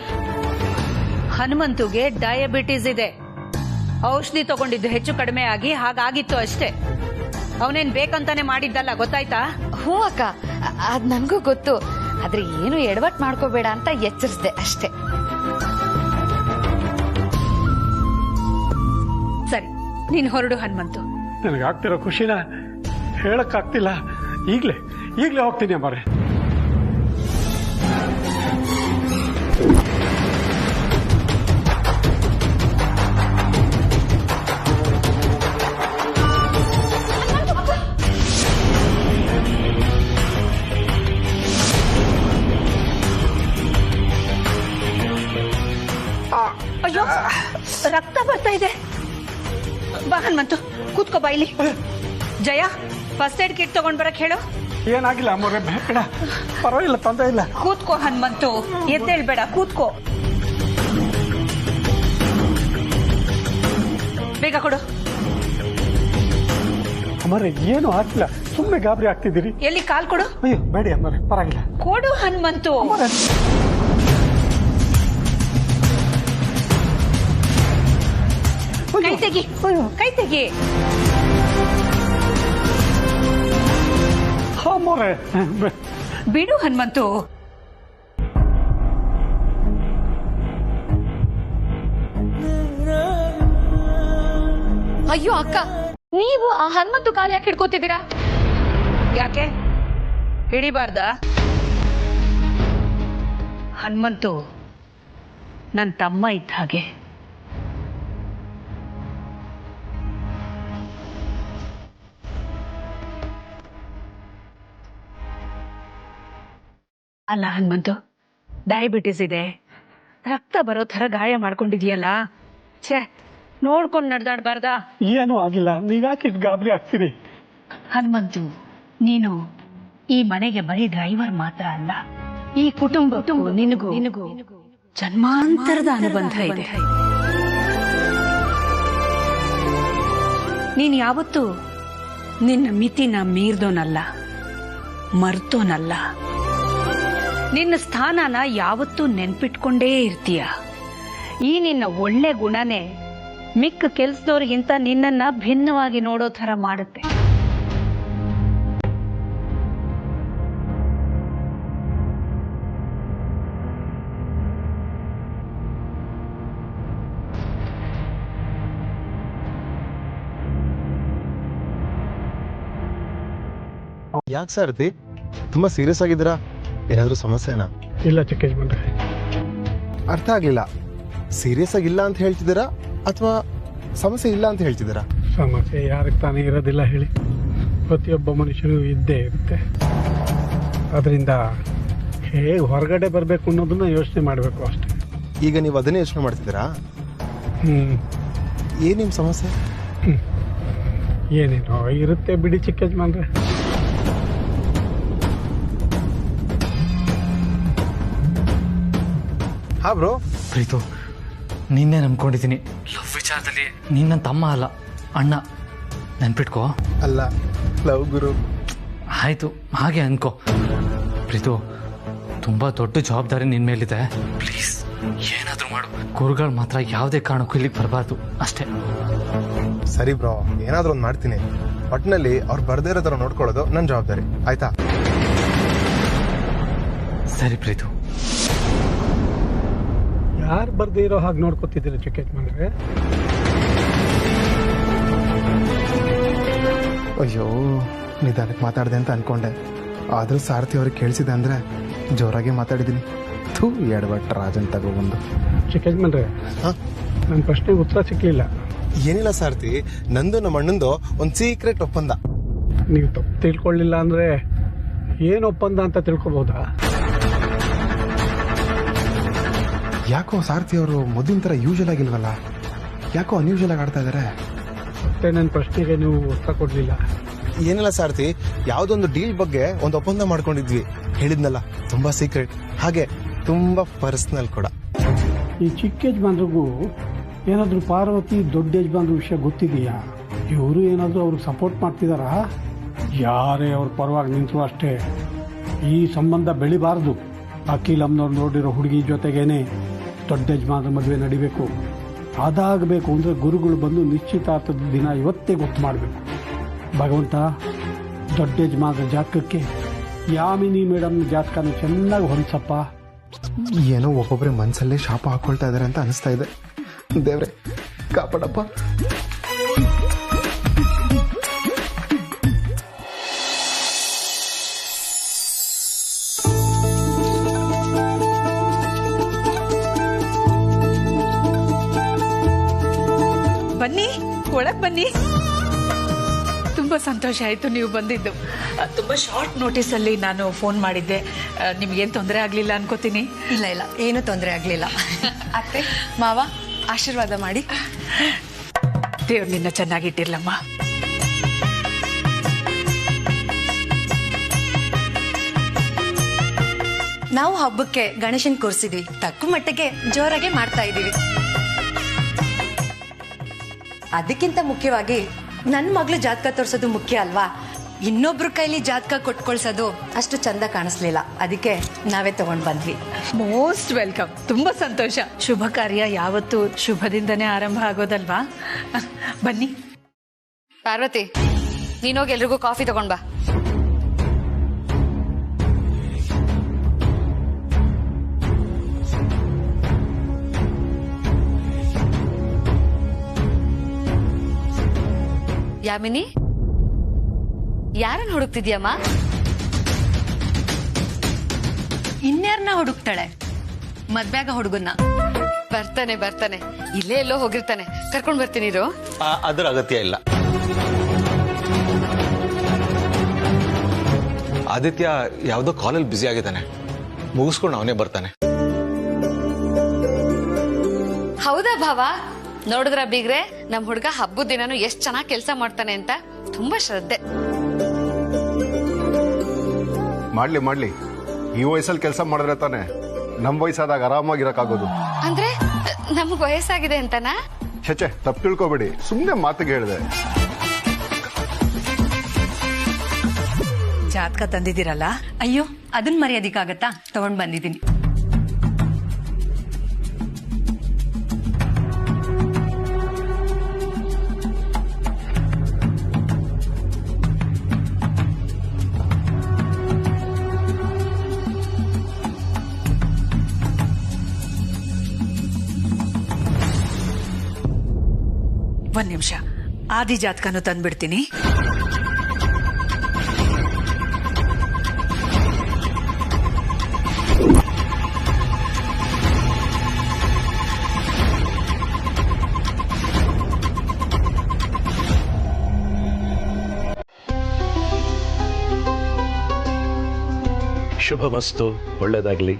ಹನುಮಂತುಗೆ ಡಯಾಬಿಟೀಸ್ ಇದೆ. ಔಷಧಿ ತಗೊಂಡಿದ್ದು ಹೆಚ್ಚು ಕಡಿಮೆ ಆಗಿ ಹಾಗಾಗಿತ್ತು ಅಷ್ಟೇ. ಅವನೇನ್ ಬೇಕಂತಾನೆ ಮಾಡಿದ್ದಲ್ಲ, ಗೊತ್ತಾಯ್ತಾ? ಹ್ಞೂ ಅಕ್ಕ, ಅದ್ ನನ್ಗೂ ಗೊತ್ತು. ಆದ್ರೆ ಏನು ಎಡವಟ್ ಮಾಡ್ಕೋಬೇಡ ಅಂತ ಎಚ್ಚರಿಸ್ದೆ ಅಷ್ಟೇ. ಸರಿ, ನೀನ್ ಹೊರಡು ಹನುಮಂತು. ನನಗಾಗ್ತಿರೋ ಖುಷಿನ ಹೇಳಕ್ಕಾಗ್ತಿಲ್ಲ. ಈಗ್ಲೇ ಹೋಗ್ತೀನಿ ಅಮ್ಮರೇ. ಅಯ್ಯೋ, ರಕ್ತ ಬರ್ತಾ ಇದೆ. ಬಾ ಹನುಮಂತು, ಕೂತ್ಕೋ ಬಾ ಇಲ್ಲಿ. ಜಯ, ಫಸ್ಟ್ ಏಡ್ ಕಿಟ್ ತಗೊಂಡ್ ಬರಕ್ ಹೇಳು. ಏನಾಗಿಲ್ಲ ಅಮ್ಮರೇ, ಬೇಡ, ಪರವಾಗಿಲ್ಲ, ತೊಂದರೆ ಇಲ್ಲ. ಕೂತ್ಕೋ ಹನುಮಂತು, ಎದ್ದೇಳ್ಬೇಡ, ಕೂತ್ಕೋ. ಬೇಗ ಕೊಡು. ಅಮ್ಮರೇ ಏನು ಆಗಿಲ್ಲ, ಸುಮ್ಮನೆ ಗಾಬರಿ ಆಗ್ತಿದ್ದೀರಿ. ಎಲ್ಲಿ ಕಾಲ್ ಕೊಡು. ಅಯ್ಯೋ ಬೇಡಿ ಅಮ್ಮರೇ, ಪರವಾಗಿಲ್ಲ. ಕೊಡು ಹನುಮಂತು. ಕೈ ತೆಗಿ, ಕೈ ತೆಗಿ. ಅಮ್ಮರೇ ಬಿಡು ಹನುಮಂತು. ಅಯ್ಯೋ ಅಕ್ಕ, ನೀವು ಆ ಹನುಮಂತು ಕಾಲು ಯಾಕೆ ಹಿಡ್ಕೋತಿದ್ದೀರಾ? ಯಾಕೆ ಹಿಡಿಬಾರ್ದ? ಹನುಮಂತು ನನ್ನ ತಮ್ಮ ಇದ್ದ ಹಾಗೆ. ಅಲ್ಲ ಹನುಮಂತು, ಡಯಾಬಿಟಿಸ್ ಇದೆ, ರಕ್ತ ಬರೋ ಥರ ಗಾಯ ಮಾಡ್ಕೊಂಡಿದ್ಯಲ್ಲ. ಛೇ, ನೋಡ್ಕೊಂಡು ನಡೆದಾಡ್ಬಾರ್ದ? ಏನೂ ಆಗಿಲ್ಲ, ನೀವ್ಯಾಕೆ ಗಾಬರಿ ಆಗ್ತೀರಿ? ಹನುಮಂತು, ನೀನು ಈ ಮನೆಗೆ ಬರೀ ಡ್ರೈವರ್ ಮಾತ್ರ ಅಲ್ಲ, ಈ ಕುಟುಂಬ ನಿನಗೂ ಜನ್ಮಾಂತರದ ಅನುಬಂಧ ಇದೆ. ನೀನ್ ಯಾವತ್ತೂ ನಿನ್ನ ಮಿತಿನ ಮೀರ್ದೋನಲ್ಲ, ಮರ್ತೋನಲ್ಲ. ನಿನ್ನ ಸ್ಥಾನನ ಯಾವತ್ತೂ ನೆನ್ಪಿಟ್ಕೊಂಡೇ ಇರ್ತೀಯ. ಈ ನಿನ್ನ ಒಳ್ಳೆ ಗುಣನೇ ಮಿಕ್ಕ ಕೆಲ್ಸದವ್ರಿಗಿಂತ ನಿನ್ನನ್ನ ಭಿನ್ನವಾಗಿ ನೋಡೋ ಥರ ಮಾಡುತ್ತೆ. ಯಾಕೆ ಸಾರಥಿ, ತುಂಬಾ ಸೀರಿಯಸ್ ಆಗಿದ್ದೀರಾ? ಏನಾದರೂ ಸಮಸ್ಯೆನಾ? ಇಲ್ಲ ಚಿಕ್ಕ ಯಜಮಾನ್ರೆ. ಅರ್ಥ ಆಗ್ಲಿಲ್ಲ. ಸೀರಿಯಸ್ ಆಗಿಲ್ಲ ಅಂತ ಹೇಳ್ತಿದ್ದೀರಾ ಅಥವಾ ಸಮಸ್ಯೆ ಇಲ್ಲ ಅಂತ ಹೇಳ್ತಿದ್ದೀರಾ? ಸಮಸ್ಯೆ ಯಾರಿಗೆ ತಾನೇ ಇರೋದಿಲ್ಲ ಹೇಳಿ? ಪ್ರತಿಯೊಬ್ಬ ಮನುಷ್ಯರು ಇದ್ದೇ ಇರುತ್ತೆ. ಅದರಿಂದ ಹೇಗೆ ಹೊರಗಡೆ ಬರಬೇಕು ಅನ್ನೋದನ್ನ ಯೋಚನೆ ಮಾಡಬೇಕು ಅಷ್ಟೇ. ಈಗ ನೀವು ಅದನ್ನೇ ಯೋಚನೆ ಮಾಡ್ತಿದ್ದೀರಾ? ಏನ್ ನಿಮ್ಮ ಸಮಸ್ಯೆ? ಏನೇನೋ ಇರುತ್ತೆ ಬಿಡಿ ಚಿಕ್ಕ ಯಜಮಾನ್ರೆ. ಹಾ ಬ್ರೋ. ಪ್ರೀತು, ನಿನ್ನೆ ನಂಬ್ಕೊಂಡಿದ್ದೀನಿ. ಲವ್ ವಿಚಾರದಲ್ಲಿ ನೀನ್ ನನ್ನ ತಮ್ಮ ಅಲ್ಲ, ಅಣ್ಣ. ನೆನ್ಪಿಟ್ಕೋ. ಅಲ್ಲ, ಲವ್ ಗುರು. ಆಯ್ತು, ಹಾಗೆ ಅನ್ಕೋ. ಪ್ರೀತು, ತುಂಬಾ ದೊಡ್ಡ ಜವಾಬ್ದಾರಿ ನಿನ್ ಮೇಲಿದೆ. ಪ್ಲೀಸ್ ಏನಾದ್ರೂ ಮಾಡು. ಗುರುಗಳು ಮಾತ್ರ ಯಾವುದೇ ಕಾರಣಕ್ಕೂ ಇಲ್ಲಿಗೆ ಬರಬಾರ್ದು ಅಷ್ಟೇ. ಸರಿ ಬ್ರೋ, ಏನಾದ್ರೂ ಒಂದು ಮಾಡ್ತೀನಿ. ಒಟ್ಟಿನಲ್ಲಿ ಅವ್ರು ಬರ್ದೇ ಇರೋ ಥರ ನೋಡ್ಕೊಳ್ಳೋದು ನನ್ನ ಜವಾಬ್ದಾರಿ, ಆಯ್ತಾ? ಸರಿ ಪ್ರೀತು. ಯಾರು ಬರ್ದೇ ಇರೋ ಹಾಗೆ ನೋಡ್ಕೊತಿದ್ದೀರ ಚಿಕ್ಕ ಯಜಮಾನ್ರೆ? ಅಯ್ಯೋ, ನಿಧಾನಕ್ಕೆ ಮಾತಾಡಿದೆ ಅಂತ ಅನ್ಕೊಂಡೆ. ಆದರೂ ಸಾರಥಿ ಅವ್ರಿಗೆ ಕೇಳಿಸಿದೆ ಅಂದರೆ ಜೋರಾಗಿ ಮಾತಾಡಿದ್ದೀನಿ. ಥೂ ಎಡವಟ್ ರಾಜನ್ ತಗೊಬಂದು. ಚಿಕ್ಕಜ್ಮನ್ರೆ ನನ್ನ ಪ್ರಶ್ನೆಗೆ ಉತ್ತರ ಸಿಕ್ಕಲಿಲ್ಲ. ಏನಿಲ್ಲ ಸಾರ್ತಿ, ನಂದು ನಮ್ಮ ಅಣ್ಣಂದು ಒಂದು ಸೀಕ್ರೆಟ್ ಒಪ್ಪಂದ. ನೀವು ತಪ್ಪು ತಿಳ್ಕೊಳ್ಳಿಲ್ಲ ಅಂದ್ರೆ ಏನು ಒಪ್ಪಂದ ಅಂತ ತಿಳ್ಕೊಬಹುದಾ? ಯಾಕೋ ಸಾರ್ಥಿ ಅವರು ಮೊದಲಿನ ಥರ ಯೂಶಲ್ ಆಗಿಲ್ವಲ್ಲ, ಯಾಕೋ ಅನ್ಯೂಶಲ್ ಆಗಿ ಆಡ್ತಾ ಇದ್ದಾರೆ. ಮತ್ತೆ ನನ್ನ ಪ್ರಶ್ನೆಗೆ ನೀವು ಉತ್ತರ ಕೊಡ್ಲಿಲ್ಲ. ಏನಿಲ್ಲ ಸಾರ್ಥಿ, ಯಾವುದೊಂದು ಡೀಲ್ ಬಗ್ಗೆ ಒಂದು ಒಪ್ಪಂದ ಮಾಡ್ಕೊಂಡಿದ್ವಿ, ಹೇಳಿದ್ನಲ್ಲ, ತುಂಬಾ ಸೀಕ್ರೆಟ್, ಹಾಗೆ ತುಂಬಾ ಪರ್ಸನಲ್ ಕೂಡ. ಈ ಚಿಕ್ಕ ಯಜಮಾನ್ರಿಗೂ ಏನಾದರೂ ಪಾರ್ವತಿ ದೊಡ್ಡ ಯಜಮಾನ್ರ ವಿಷಯ ಗೊತ್ತಿದೆಯಾ? ಇವರು ಏನಾದರೂ ಅವ್ರಿಗೆ ಸಪೋರ್ಟ್ ಮಾಡ್ತಿದಾರಾ? ಯಾರೇ ಅವ್ರ ಪರವಾಗಿ ನಿಂತರು ಅಷ್ಟೇ, ಈ ಸಂಬಂಧ ಬೆಳಿಬಾರ್ದು. ಅಖಿಲಮ್ನವ್ರು ನೋಡಿರೋ ಹುಡುಗಿ ಜೊತೆಗೇನೆ ದೊಡ್ಡ ಯಜಮಾನ್ರ ಮದುವೆ ನಡಿಬೇಕು. ಅದಾಗಬೇಕು ಅಂದರೆ ಗುರುಗಳು ಬಂದು ನಿಶ್ಚಿತಾರ್ಥದ ದಿನ ಇವತ್ತೇ ಗೊತ್ತು ಮಾಡಬೇಕು. ಭಗವಂತ, ದೊಡ್ಡ ಯಜಮಾನ್ರ ಜಾತಕಕ್ಕೆ ಯಾಮಿನಿ ಮೇಡಮ್ನ ಜಾತಕನ ಚೆನ್ನಾಗಿ ಹೊಂದ್ಸಪ್ಪ. ಏನೋ ಒಬ್ಬೊಬ್ಬರೇ ಮನಸ್ಸಲ್ಲೇ ಶಾಪ ಹಾಕೊಳ್ತಾ ಇದಾರೆ ಅಂತ ಅನಿಸ್ತಾ ಇದೆ. ದೇವ್ರೆ ಕಾಪಾಡಪ್ಪ. ಬನ್ನಿ, ಒಳಗ್ ಬನ್ನಿ. ತುಂಬಾ ಸಂತೋಷ ಆಯ್ತು ನೀವು ಬಂದಿದ್ದು. ತುಂಬಾ ಶಾರ್ಟ್ ನೋಟಿಸ್ ಅಲ್ಲಿ ನಾನು ಫೋನ್ ಮಾಡಿದ್ದೆ. ನಿಮ್ಗೇನ್ ತೊಂದರೆ ಆಗ್ಲಿಲ್ಲ ಅನ್ಕೋತೀನಿ. ಇಲ್ಲ ಇಲ್ಲ, ಏನು ತೊಂದರೆ ಆಗ್ಲಿಲ್ಲ. ಅತ್ತೆ ಮಾವ ಆಶೀರ್ವಾದ ಮಾಡಿ. ದೇವ್ರು ನಿನ್ನ ಚೆನ್ನಾಗಿಟ್ಟಿರ್ಲಮ್ಮ. ನಾವು ಹಬ್ಬಕ್ಕೆ ಗಣೇಶನ್ ಕೂರಿಸಿದ್ವಿ, ತಕ್ಕ ಮಟ್ಟಿಗೆ ಜೋರಾಗೆ ಮಾಡ್ತಾ ಇದೀವಿ. ಅದಕ್ಕಿಂತ ಮುಖ್ಯವಾಗಿ ನನ್ನ ಮಗಳು ಜಾತಕ ತೋರ್ಸೋದು ಮುಖ್ಯ ಅಲ್ವಾ? ಇನ್ನೊಬ್ರ ಕೈಲಿ ಜಾತಕ ಕೊಟ್ಕೊಳ್ಸೋದು ಅಷ್ಟು ಚಂದ ಕಾಣಿಸ್ಲಿಲ್ಲ, ಅದಕ್ಕೆ ನಾವೇ ತಗೊಂಡ್ ಬಂದ್ವಿ. Most welcome. ತುಂಬಾ ಸಂತೋಷ. ಶುಭ ಕಾರ್ಯ ಯಾವತ್ತು ಶುಭದಿಂದನೇ ಆರಂಭ ಆಗೋದಲ್ವಾ? ಬನ್ನಿ. ಪಾರ್ವತಿ, ನೀನೋಗಿ ಎಲ್ರಿಗೂ ಕಾಫಿ ತಗೊಂಡ್ ಬಾ. ಯಾಮಿನಿ, ಯಾರನ್ನ ಹುಡುಕ್ತಿದ್ಯಮ್ಮ? ಇನ್ಯಾರನ್ನ ಹುಡುಕ್ತಾಳೆ? ಮದ್ವೆಗ ಹುಡುಗನ್ನ. ಬರ್ತಾನೆ ಬರ್ತಾನೆ, ಇಲ್ಲೇ ಎಲ್ಲೋ ಹೋಗಿರ್ತಾನೆ, ಕರ್ಕೊಂಡ್ ಬರ್ತೀನಿ ಇರು. ಅದರ ಅಗತ್ಯ ಇಲ್ಲ. ಆದಿತ್ಯ ಯಾವುದೋ ಕಾಲಲ್ಲಿ ಬ್ಯುಸಿ ಆಗಿದ್ದಾನೆ, ಮುಗಿಸ್ಕೊಂಡು ಅವನೇ ಬರ್ತಾನೆ. ಹೌದಾ ಭಾವ? ನೋಡಿದ್ರ ಬೀಗ್ರೆ, ನಮ್ ಹುಡುಗ ಹಬ್ಬದ ದಿನಾನು ಎಷ್ಟ್ ಚೆನ್ನಾಗಿ ಕೆಲಸ ಮಾಡ್ತಾನೆ ಅಂತ. ತುಂಬಾ ಶ್ರದ್ಧೆ. ಮಾಡ್ಲಿ, ಈ ವಯಸ್ಸಲ್ಲಿ ಕೆಲಸ ಮಾಡಿದ್ರೆ ತಾನೆ ನಮ್ ವಯಸ್ಸಾದಾಗ ಆರಾಮಾಗಿರಕ್ಕಾಗೋದು. ಅಂದ್ರೆ ನಮ್ಗ್ ವಯಸ್ಸಾಗಿದೆ ಅಂತನಾ? ಛೆ, ತಪ್ಪು ತಿಳ್ಕೊಬೇಡಿ, ಸುಮ್ನೆ ಮಾತಿಗೆ ಹೇಳಿದೆ. ಜಾತಕ ತಂದಿದ್ದೀರಲ್ಲ? ಅಯ್ಯೋ, ಅದನ್ನ ಮರ್ಯಾದಿಕ್ಕಾಗತ್ತಾ? ತಗೊಂಡ್ ಬಂದಿದ್ದೀನಿ. ಒಂದ್ ನಿಮಿಷ, ಆದಿ ಜಾತಕನು ತಂದ್ಬಿಡ್ತೀನಿ. ಶುಭಮಸ್ತು, ಒಳ್ಳೆಯದಾಗಲಿ.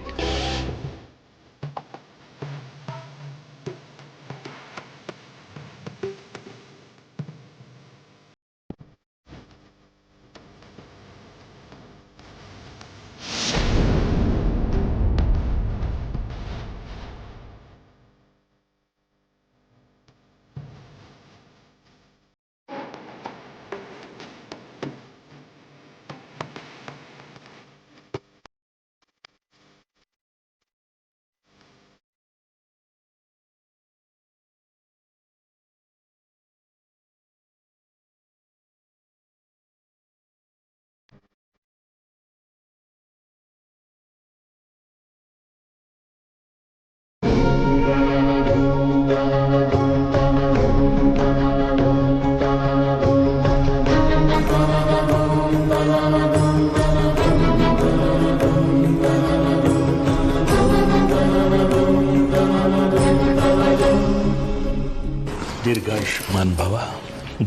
ದೀರ್ಘಾಯುಷ್ಮಾನ್ ಭವ,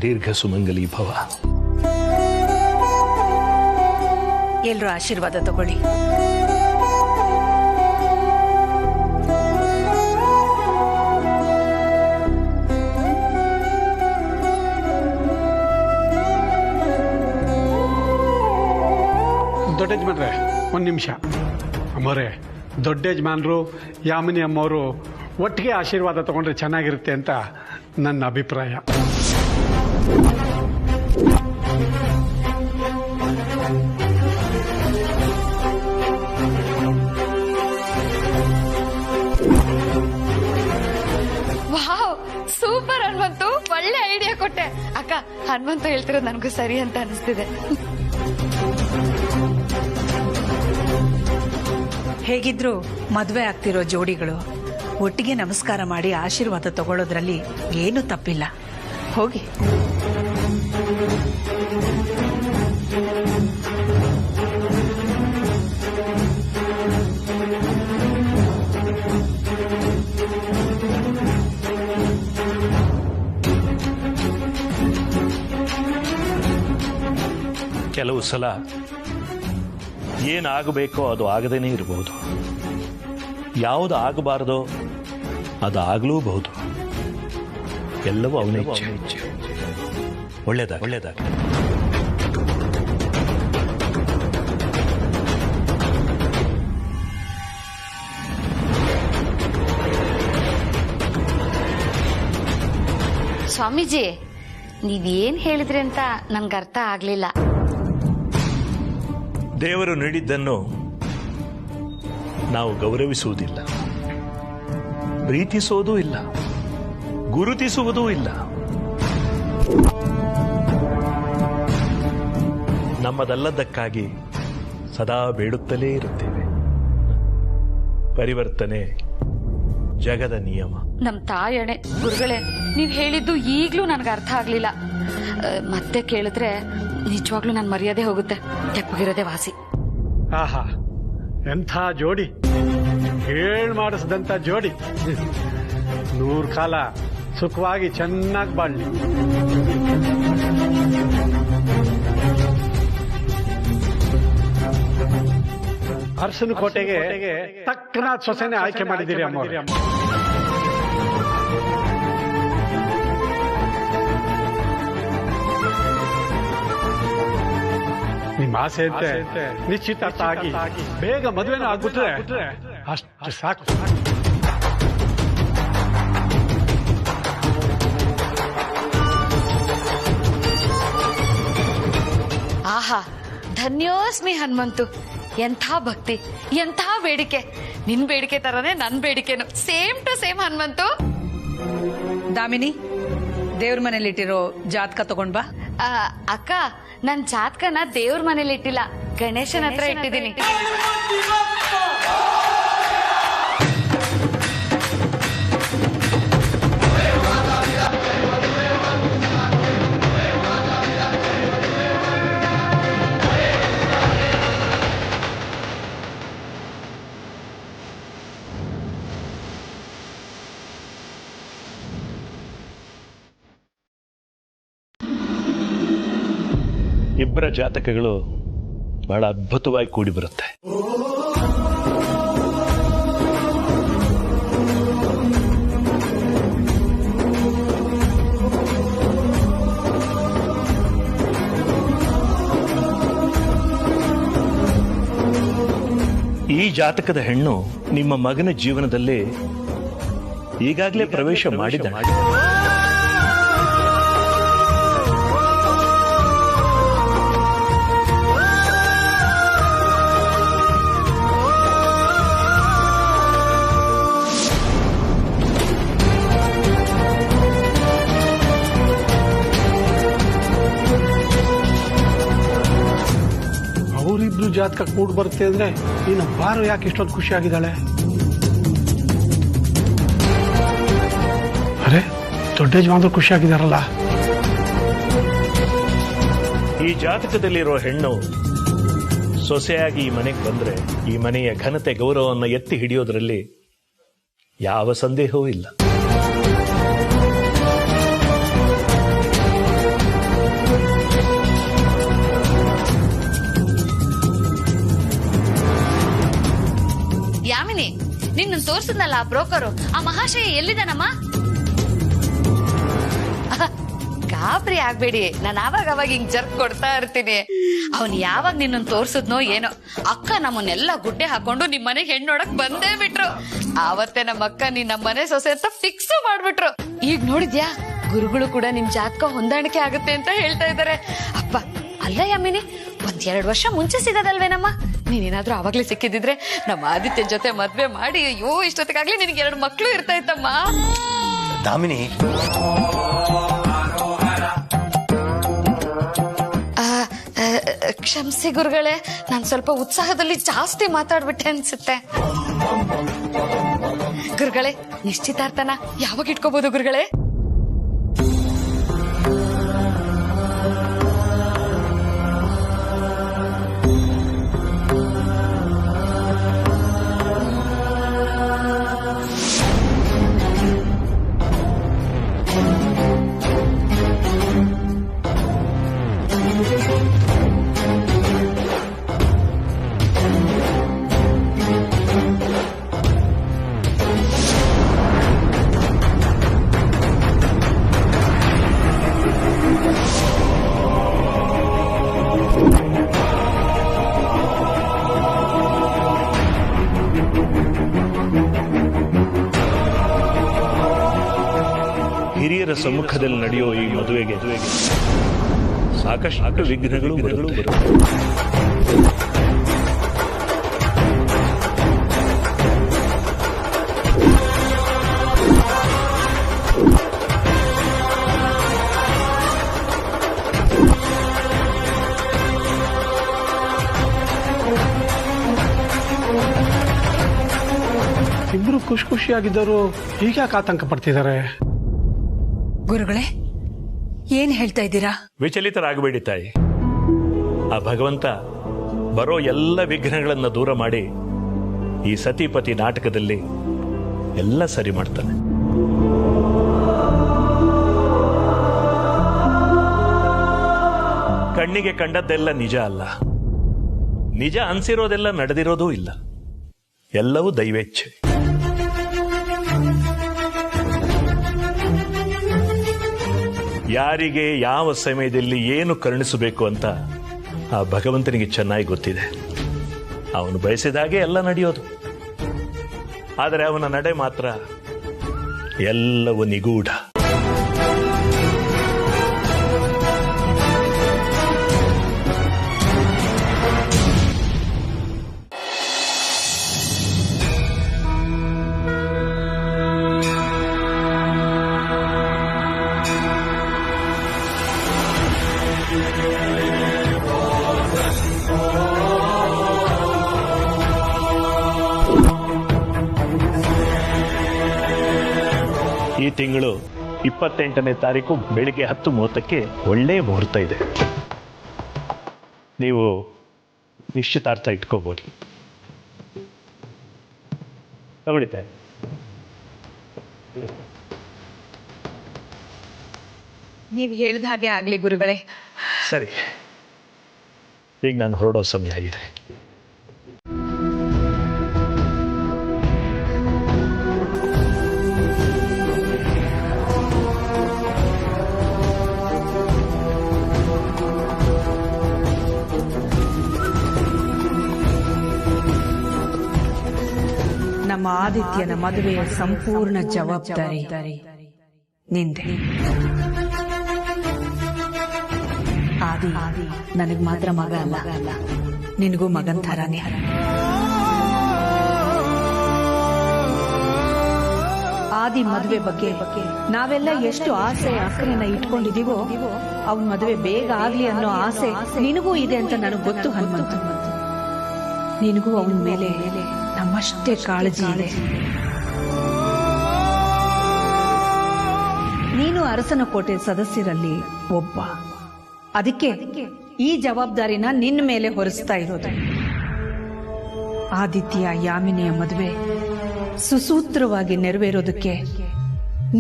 ದೀರ್ಘ ಸುಮಂಗಲಿ ಭವ. ಎಲ್ರೂ ಆಶೀರ್ವಾದ ತಗೊಳ್ಳಿ. ದೊಡ್ಡ ಯಜಮಾನ್ರೆ, ಒಂದು ನಿಮಿಷ. ಅಮ್ಮೋರೆ, ದೊಡ್ಡ ಯಜಮಾನ್ರು ಯಾಮಿನಿ ಅಮ್ಮವರು ಒಟ್ಟಿಗೆ ಆಶೀರ್ವಾದ ತಗೊಂಡ್ರೆ ಚೆನ್ನಾಗಿರುತ್ತೆ ಅಂತ ನನ್ನ ಅಭಿಪ್ರಾಯ. ವಾವ್, ಸೂಪರ್ ಹನುಮಂತು, ಒಳ್ಳೆ ಐಡಿಯಾ ಕೊಟ್ಟೆ. ಅಕ್ಕ, ಹನುಮಂತು ಹೇಳ್ತಿರೋದು ನನಗೂ ಸರಿ ಅಂತ ಅನಿಸ್ತಿದೆ. ಹೇಗಿದ್ರು ಮದುವೆ ಆಗ್ತಿರೋ ಜೋಡಿಗಳು ಒಟ್ಟಿಗೆ ನಮಸ್ಕಾರ ಮಾಡಿ ಆಶೀರ್ವಾದ ತಗೊಳ್ಳೋದ್ರಲ್ಲಿ ಏನು ತಪ್ಪಿಲ್ಲ. ಹೋಗಿ. ಕೆಲವು ಸಲ ಏನಾಗಬೇಕೋ ಅದು ಆಗದೇನೆ ಇರಬಹುದು, ಯಾವುದು ಆಗಬಾರದೋ ಅದು ಆಗಲೂಬಹುದು. ಎಲ್ಲವೂ ಅವನ ಇಚ್ಛೆ. ಒಳ್ಳೇದಾಗ ಸ್ವಾಮೀಜಿ, ನೀವೇನ್ ಹೇಳಿದ್ರಿ ಅಂತ ನನ್ಗೆ ಅರ್ಥ ಆಗ್ಲಿಲ್ಲ. ದೇವರು ನೀಡಿದ್ದನ್ನು ನಾವು ಗೌರವಿಸುವುದಿಲ್ಲ, ಪ್ರೀತಿಸುವುದೂ ಇಲ್ಲ, ಗುರುತಿಸುವುದೂ ಇಲ್ಲ. ನಮ್ಮದಲ್ಲದಕ್ಕಾಗಿ ಸದಾ ಬೇಡುತ್ತಲೇ ಇರುತ್ತೇವೆ. ಪರಿವರ್ತನೆ ಜಗದ ನಿಯಮ. ನಮ್ ತಾಯಣೆ ಗುರುಗಳೇ, ನೀವ್ ಹೇಳಿದ್ದು ಈಗ್ಲೂ ನನ್ಗೆ ಅರ್ಥ ಆಗ್ಲಿಲ್ಲ. ಮತ್ತೆ ಕೇಳಿದ್ರೆ ನಿಜವಾಗ್ಲೂ ನನ್ ಮರ್ಯಾದೆ ಹೋಗುತ್ತೆ. ತೆಪ್ಪಗಿರೋದೆ ವಾಸಿ. ಆಹಾ, ಎಂಥ ಜೋಡಿ, ಹೇಳ್ ಮಾಡಿಸಿದಂತ ಜೋಡಿ. 100 ಕಾಲ ಸುಖವಾಗಿ ಚೆನ್ನಾಗಿ ಬಾಳ್ಲಿ. ಅರಸನ ಕೋಟೆಗೆ ತಕ್ಕನಾದ ಸೊಸೆನೆ ಆಯ್ಕೆ ಮಾಡಿದ್ದೀರಿ ಅಮ್ಮ. ನಿಮ್ಮ ಆಸೆ ಅಂತೆ ನಿಶ್ಚಿತಾರ್ಥ ಆಗಿ ಬೇಗ ಮದುವೆನ ಆಗ್ಬಿಟ್ರೆ ಅಷ್ಟು ಸಾಕು. ಆಹಾ, ಧನ್ಯೋಸ್ಮಿ ಹನುಮಂತು. ಎಂಥ ಭಕ್ತಿ, ಎಂಥ ಬೇಡಿಕೆ. ನಿನ್ ಬೇಡಿಕೆ ತರನೇ ನನ್ ಬೇಡಿಕೆನು same to same Hanumanthu. Damini, ದೇವ್ರ ಮನೇಲಿ ಇಟ್ಟಿರೋ ಜಾತಕ ತಗೊಂಡ್ ಬಾ. ಅಕ್ಕ, ನನ್ ಜಾತಕನ ದೇವ್ರ ಮನೇಲಿ ಇಟ್ಟಿಲ್ಲ, ಗಣೇಶನ ಹತ್ರ ಇಟ್ಟಿದ್ದೀನಿ. ಇಬ್ಬರ ಜಾತಕಗಳು ಬಹಳ ಅದ್ಭುತವಾಗಿ ಕೂಡಿ ಬರುತ್ತೆ. ಈ ಜಾತಕದ ಹೆಣ್ಣು ನಿಮ್ಮ ಮಗನ ಜೀವನದಲ್ಲಿ ಈಗಾಗಲೇ ಪ್ರವೇಶ ಮಾಡಿದ್ದಾಳೆ. ಅವರಿಬ್ರು ಜಾತಕ ಕೂಡ್ ಬರುತ್ತೆ ಅಂದ್ರೆ ಇನ್ನು ಬಾರು ಯಾಕೆ ಇಷ್ಟೊಂದು ಖುಷಿಯಾಗಿದ್ದಾಳೆ? ಅರೆ, ದೊಡ್ಡ ಯಜಮಾನ್ರು ಖುಷಿಯಾಗಿದ್ದಾರಲ್ಲ. ಈ ಜಾತಕದಲ್ಲಿರೋ ಹೆಣ್ಣು ಸೊಸೆಯಾಗಿ ಈ ಮನೆಗೆ ಬಂದ್ರೆ ಈ ಮನೆಯ ಘನತೆ ಗೌರವವನ್ನು ಎತ್ತಿ ಹಿಡಿಯೋದ್ರಲ್ಲಿ ಯಾವ ಸಂದೇಹವೂ ಇಲ್ಲ. ನಿನ್ನ ತೋರ್ಸದ್ನಲ್ಲ ಆ ಬ್ರೋಕರು, ಆ ಮಹಾಶಯ ಎಲ್ಲಿದ್ದಾನಮ್ಮ? ಗಾಬರಿ ಆಗ್ಬೇಡಿ, ನಾನು ಅವಾಗ ಹಿಂಗ್ ಜರ್ಕ್ ಕೊಡ್ತಾ ಇರ್ತೀನಿ. ಅವನ್ ಯಾವಾಗ ನಿನ್ನ ತೋರ್ಸದ್ನೋ ಏನೋ, ಅಕ್ಕ ನಮ್ಮನ್ನೆಲ್ಲ ಗುಡ್ಡೆ ಹಾಕೊಂಡು ನಿಮ್ ಮನೆಗೆ ಹೆಣ್ಣು ನೋಡಕ್ ಬಂದೇ ಬಿಟ್ರು. ಆವತ್ತೇ ನಮ್ಮ ಅಕ್ಕ ನೀನ್ ನಮ್ಮ ಮನೆ ಸೊಸೆ ಅಂತ ಫಿಕ್ಸ್ ಮಾಡ್ಬಿಟ್ರು. ಈಗ ನೋಡಿದ್ಯಾ, ಗುರುಗಳು ಕೂಡ ನಿಮ್ ಜಾತಕ ಹೊಂದಾಣಿಕೆ ಆಗುತ್ತೆ ಅಂತ ಹೇಳ್ತಾ ಇದಾರೆ. ಅಪ್ಪ ಅಲ್ಲ ಯಮ್ಮಿನಿ, 1-2 ವರ್ಷ ಮುಂಚೆ ಸಿಗೋದಲ್ವೇನಮ್ಮ? ನೀನೇನಾದ್ರೂ ಅವಾಗ್ಲೇ ಸಿಕ್ಕಿದಿದ್ರೆ ನಮ್ಮ ಆದಿತ್ಯ ಜೊತೆ ಮದ್ವೆ ಮಾಡಿ, ಅಯ್ಯೋ ಇಷ್ಟೊತ್ತಿಗಾಗ್ಲಿ ನಿನ್ಗೆ 2 ಮಕ್ಳು ಇರ್ತಾ ಇತ್ತಮ್ಮ. ದಾಮಿನಿ, ಕ್ಷಮಿಸಿ ಗುರುಗಳೇ, ನಾನ್ ಸ್ವಲ್ಪ ಉತ್ಸಾಹದಲ್ಲಿ ಜಾಸ್ತಿ ಮಾತಾಡ್ಬಿಟ್ಟೆ ಅನ್ಸುತ್ತೆ. ಗುರುಗಳೇ, ನಿಶ್ಚಿತಾರ್ಥನ ಯಾವಾಗ ಇಟ್ಕೋಬಹುದು ಗುರುಗಳೇ? ಹಿರಿಯರ ಸಮ್ಮುಖದಲ್ಲಿ ನಡೆಯೋ ಈ ಮದುವೆಗೆ ಸಾಕಷ್ಟು ವಿಘ್ನಗಳು ಬರುತ್ತೆ. ಇಬ್ರು ಖುಷಿಯಾಗಿದ್ದರು ಹೀಗ್ಯಾಕೆ ಆತಂಕ ಪಡ್ತಿದ್ದಾರೆ? ಗುರುಗಳೇ, ಏನ್ ಹೇಳ್ತಾ ಇದ್ದೀರಾ? ವಿಚಲಿತರಾಗಬೇಡಿ ತಾಯಿ. ಆ ಭಗವಂತ ಬರೋ ಎಲ್ಲ ವಿಘ್ನಗಳನ್ನ ದೂರ ಮಾಡಿ ಈ ಸತಿಪತಿ ನಾಟಕದಲ್ಲಿ ಎಲ್ಲ ಸರಿ ಮಾಡ್ತಾನೆ. ಕಣ್ಣಿಗೆ ಕಂಡದ್ದೆಲ್ಲ ನಿಜ ಅಲ್ಲ, ನಿಜ ಅನ್ಸಿರೋದೆಲ್ಲ ನಡೆದಿರೋದೂ ಇಲ್ಲ. ಎಲ್ಲವೂ ದೈವೇಚ್ಛೆ. ಯಾರಿಗೆ ಯಾವ ಸಮಯದಲ್ಲಿ ಏನು ಕರುಣಿಸಬೇಕು ಅಂತ ಆ ಭಗವಂತನಿಗೆ ಚೆನ್ನಾಗಿ ಗೊತ್ತಿದೆ. ಅವನು ಬಯಸಿದಾಗೆ ಎಲ್ಲ ನಡೆಯೋದು. ಆದರೆ ಅವನ ನಡೆ ಮಾತ್ರ ಎಲ್ಲವೂ ನಿಗೂಢ. ಈ ತಿಂಗಳು 28ನೇ ತಾರೀಕು ಬೆಳಿಗ್ಗೆ 10:30ಕ್ಕೆ ಒಳ್ಳೆ ಮುಹೂರ್ತ ಇದೆ. ನೀವು ನಿಶ್ಚಿತಾರ್ಥ ಇಟ್ಕೋಬಹುದು. ತಗೊಳ್ಳಿತೆ. ನೀವು ಹೇಳಿದ ಹಾಗೆ ಆಗ್ಲಿ ಗುರುಗಳೇ. ಸರಿ, ಈಗ ನಾನು ಹೊರಡೋ ಸಮಯ ಆಗಿದೆ. ನಮ್ಮ ಆದಿತ್ಯನ ಮದುವೆಯ ಸಂಪೂರ್ಣ ಜವಾಬ್ದಾರಿ ನಿಂದೆ. ಆದಿ ನನಗ್ ಮಾತ್ರ ಮಗ ಅಲ್ಲ, ನಿನಗೂ ಮಗನ್ ಥರಾನೇ. ಆದಿ ಮದುವೆ ಬಗ್ಗೆ ನಾವೆಲ್ಲ ಎಷ್ಟು ಆಸೆ ಆಕ್ರೆನ ಇಟ್ಕೊಂಡಿದೀವೋ, ಅವನ ಮದುವೆ ಬೇಗ ಆಗ್ಲಿ ಅನ್ನೋ ಆಸೆ ನಿನಗೂ ಇದೆ ಅಂತ ನನಗ್ ಗೊತ್ತು ಹನುಮಂತ. ನಿನಗೂ ಅವನ ಮೇಲೆ ನಮ್ಮಷ್ಟೇ ಕಾಳಜಿ ಇದೆ. ನೀನು ಅರಸನ ಕೋಟೆ ಸದಸ್ಯರಲ್ಲಿ ಒಬ್ಬ. ಅದಕ್ಕೆ ಈ ಜವಾಬ್ದಾರಿನ ನಿನ್ನ ಮೇಲೆ ಹೊರಿಸ್ತಾ ಇರೋದು. ಆದಿತ್ಯ ಯಾಮಿನಿಯ ಮದುವೆ ಸುಸೂತ್ರವಾಗಿ ನೆರವೇರೋದಕ್ಕೆ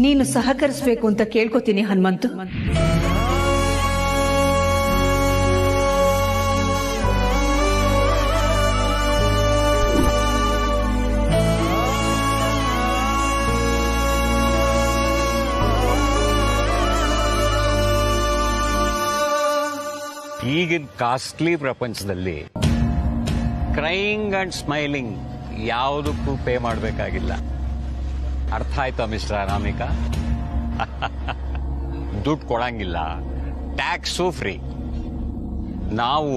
ನೀನು ಸಹಕರಿಸಬೇಕು ಅಂತ ಕೇಳ್ಕೊತೀನಿ ಹನುಮಂತು. ಈಗಿನ ಕಾಸ್ಟ್ಲಿ ಪ್ರಪಂಚದಲ್ಲಿ ಕ್ರೈಯಿಂಗ್ ಅಂಡ್ ಸ್ಮೈಲಿಂಗ್ ಯಾವುದಕ್ಕೂ ಪೇ ಮಾಡಬೇಕಾಗಿಲ್ಲ. ಅರ್ಥ ಆಯ್ತಾ ಮಿಸ್ಟರ್ ಅನಾಮಿಕಾ? ದುಡ್ಡು ಕೊಡಂಗಿಲ್ಲ, ಟ್ಯಾಕ್ಸು ಫ್ರೀ. ನಾವು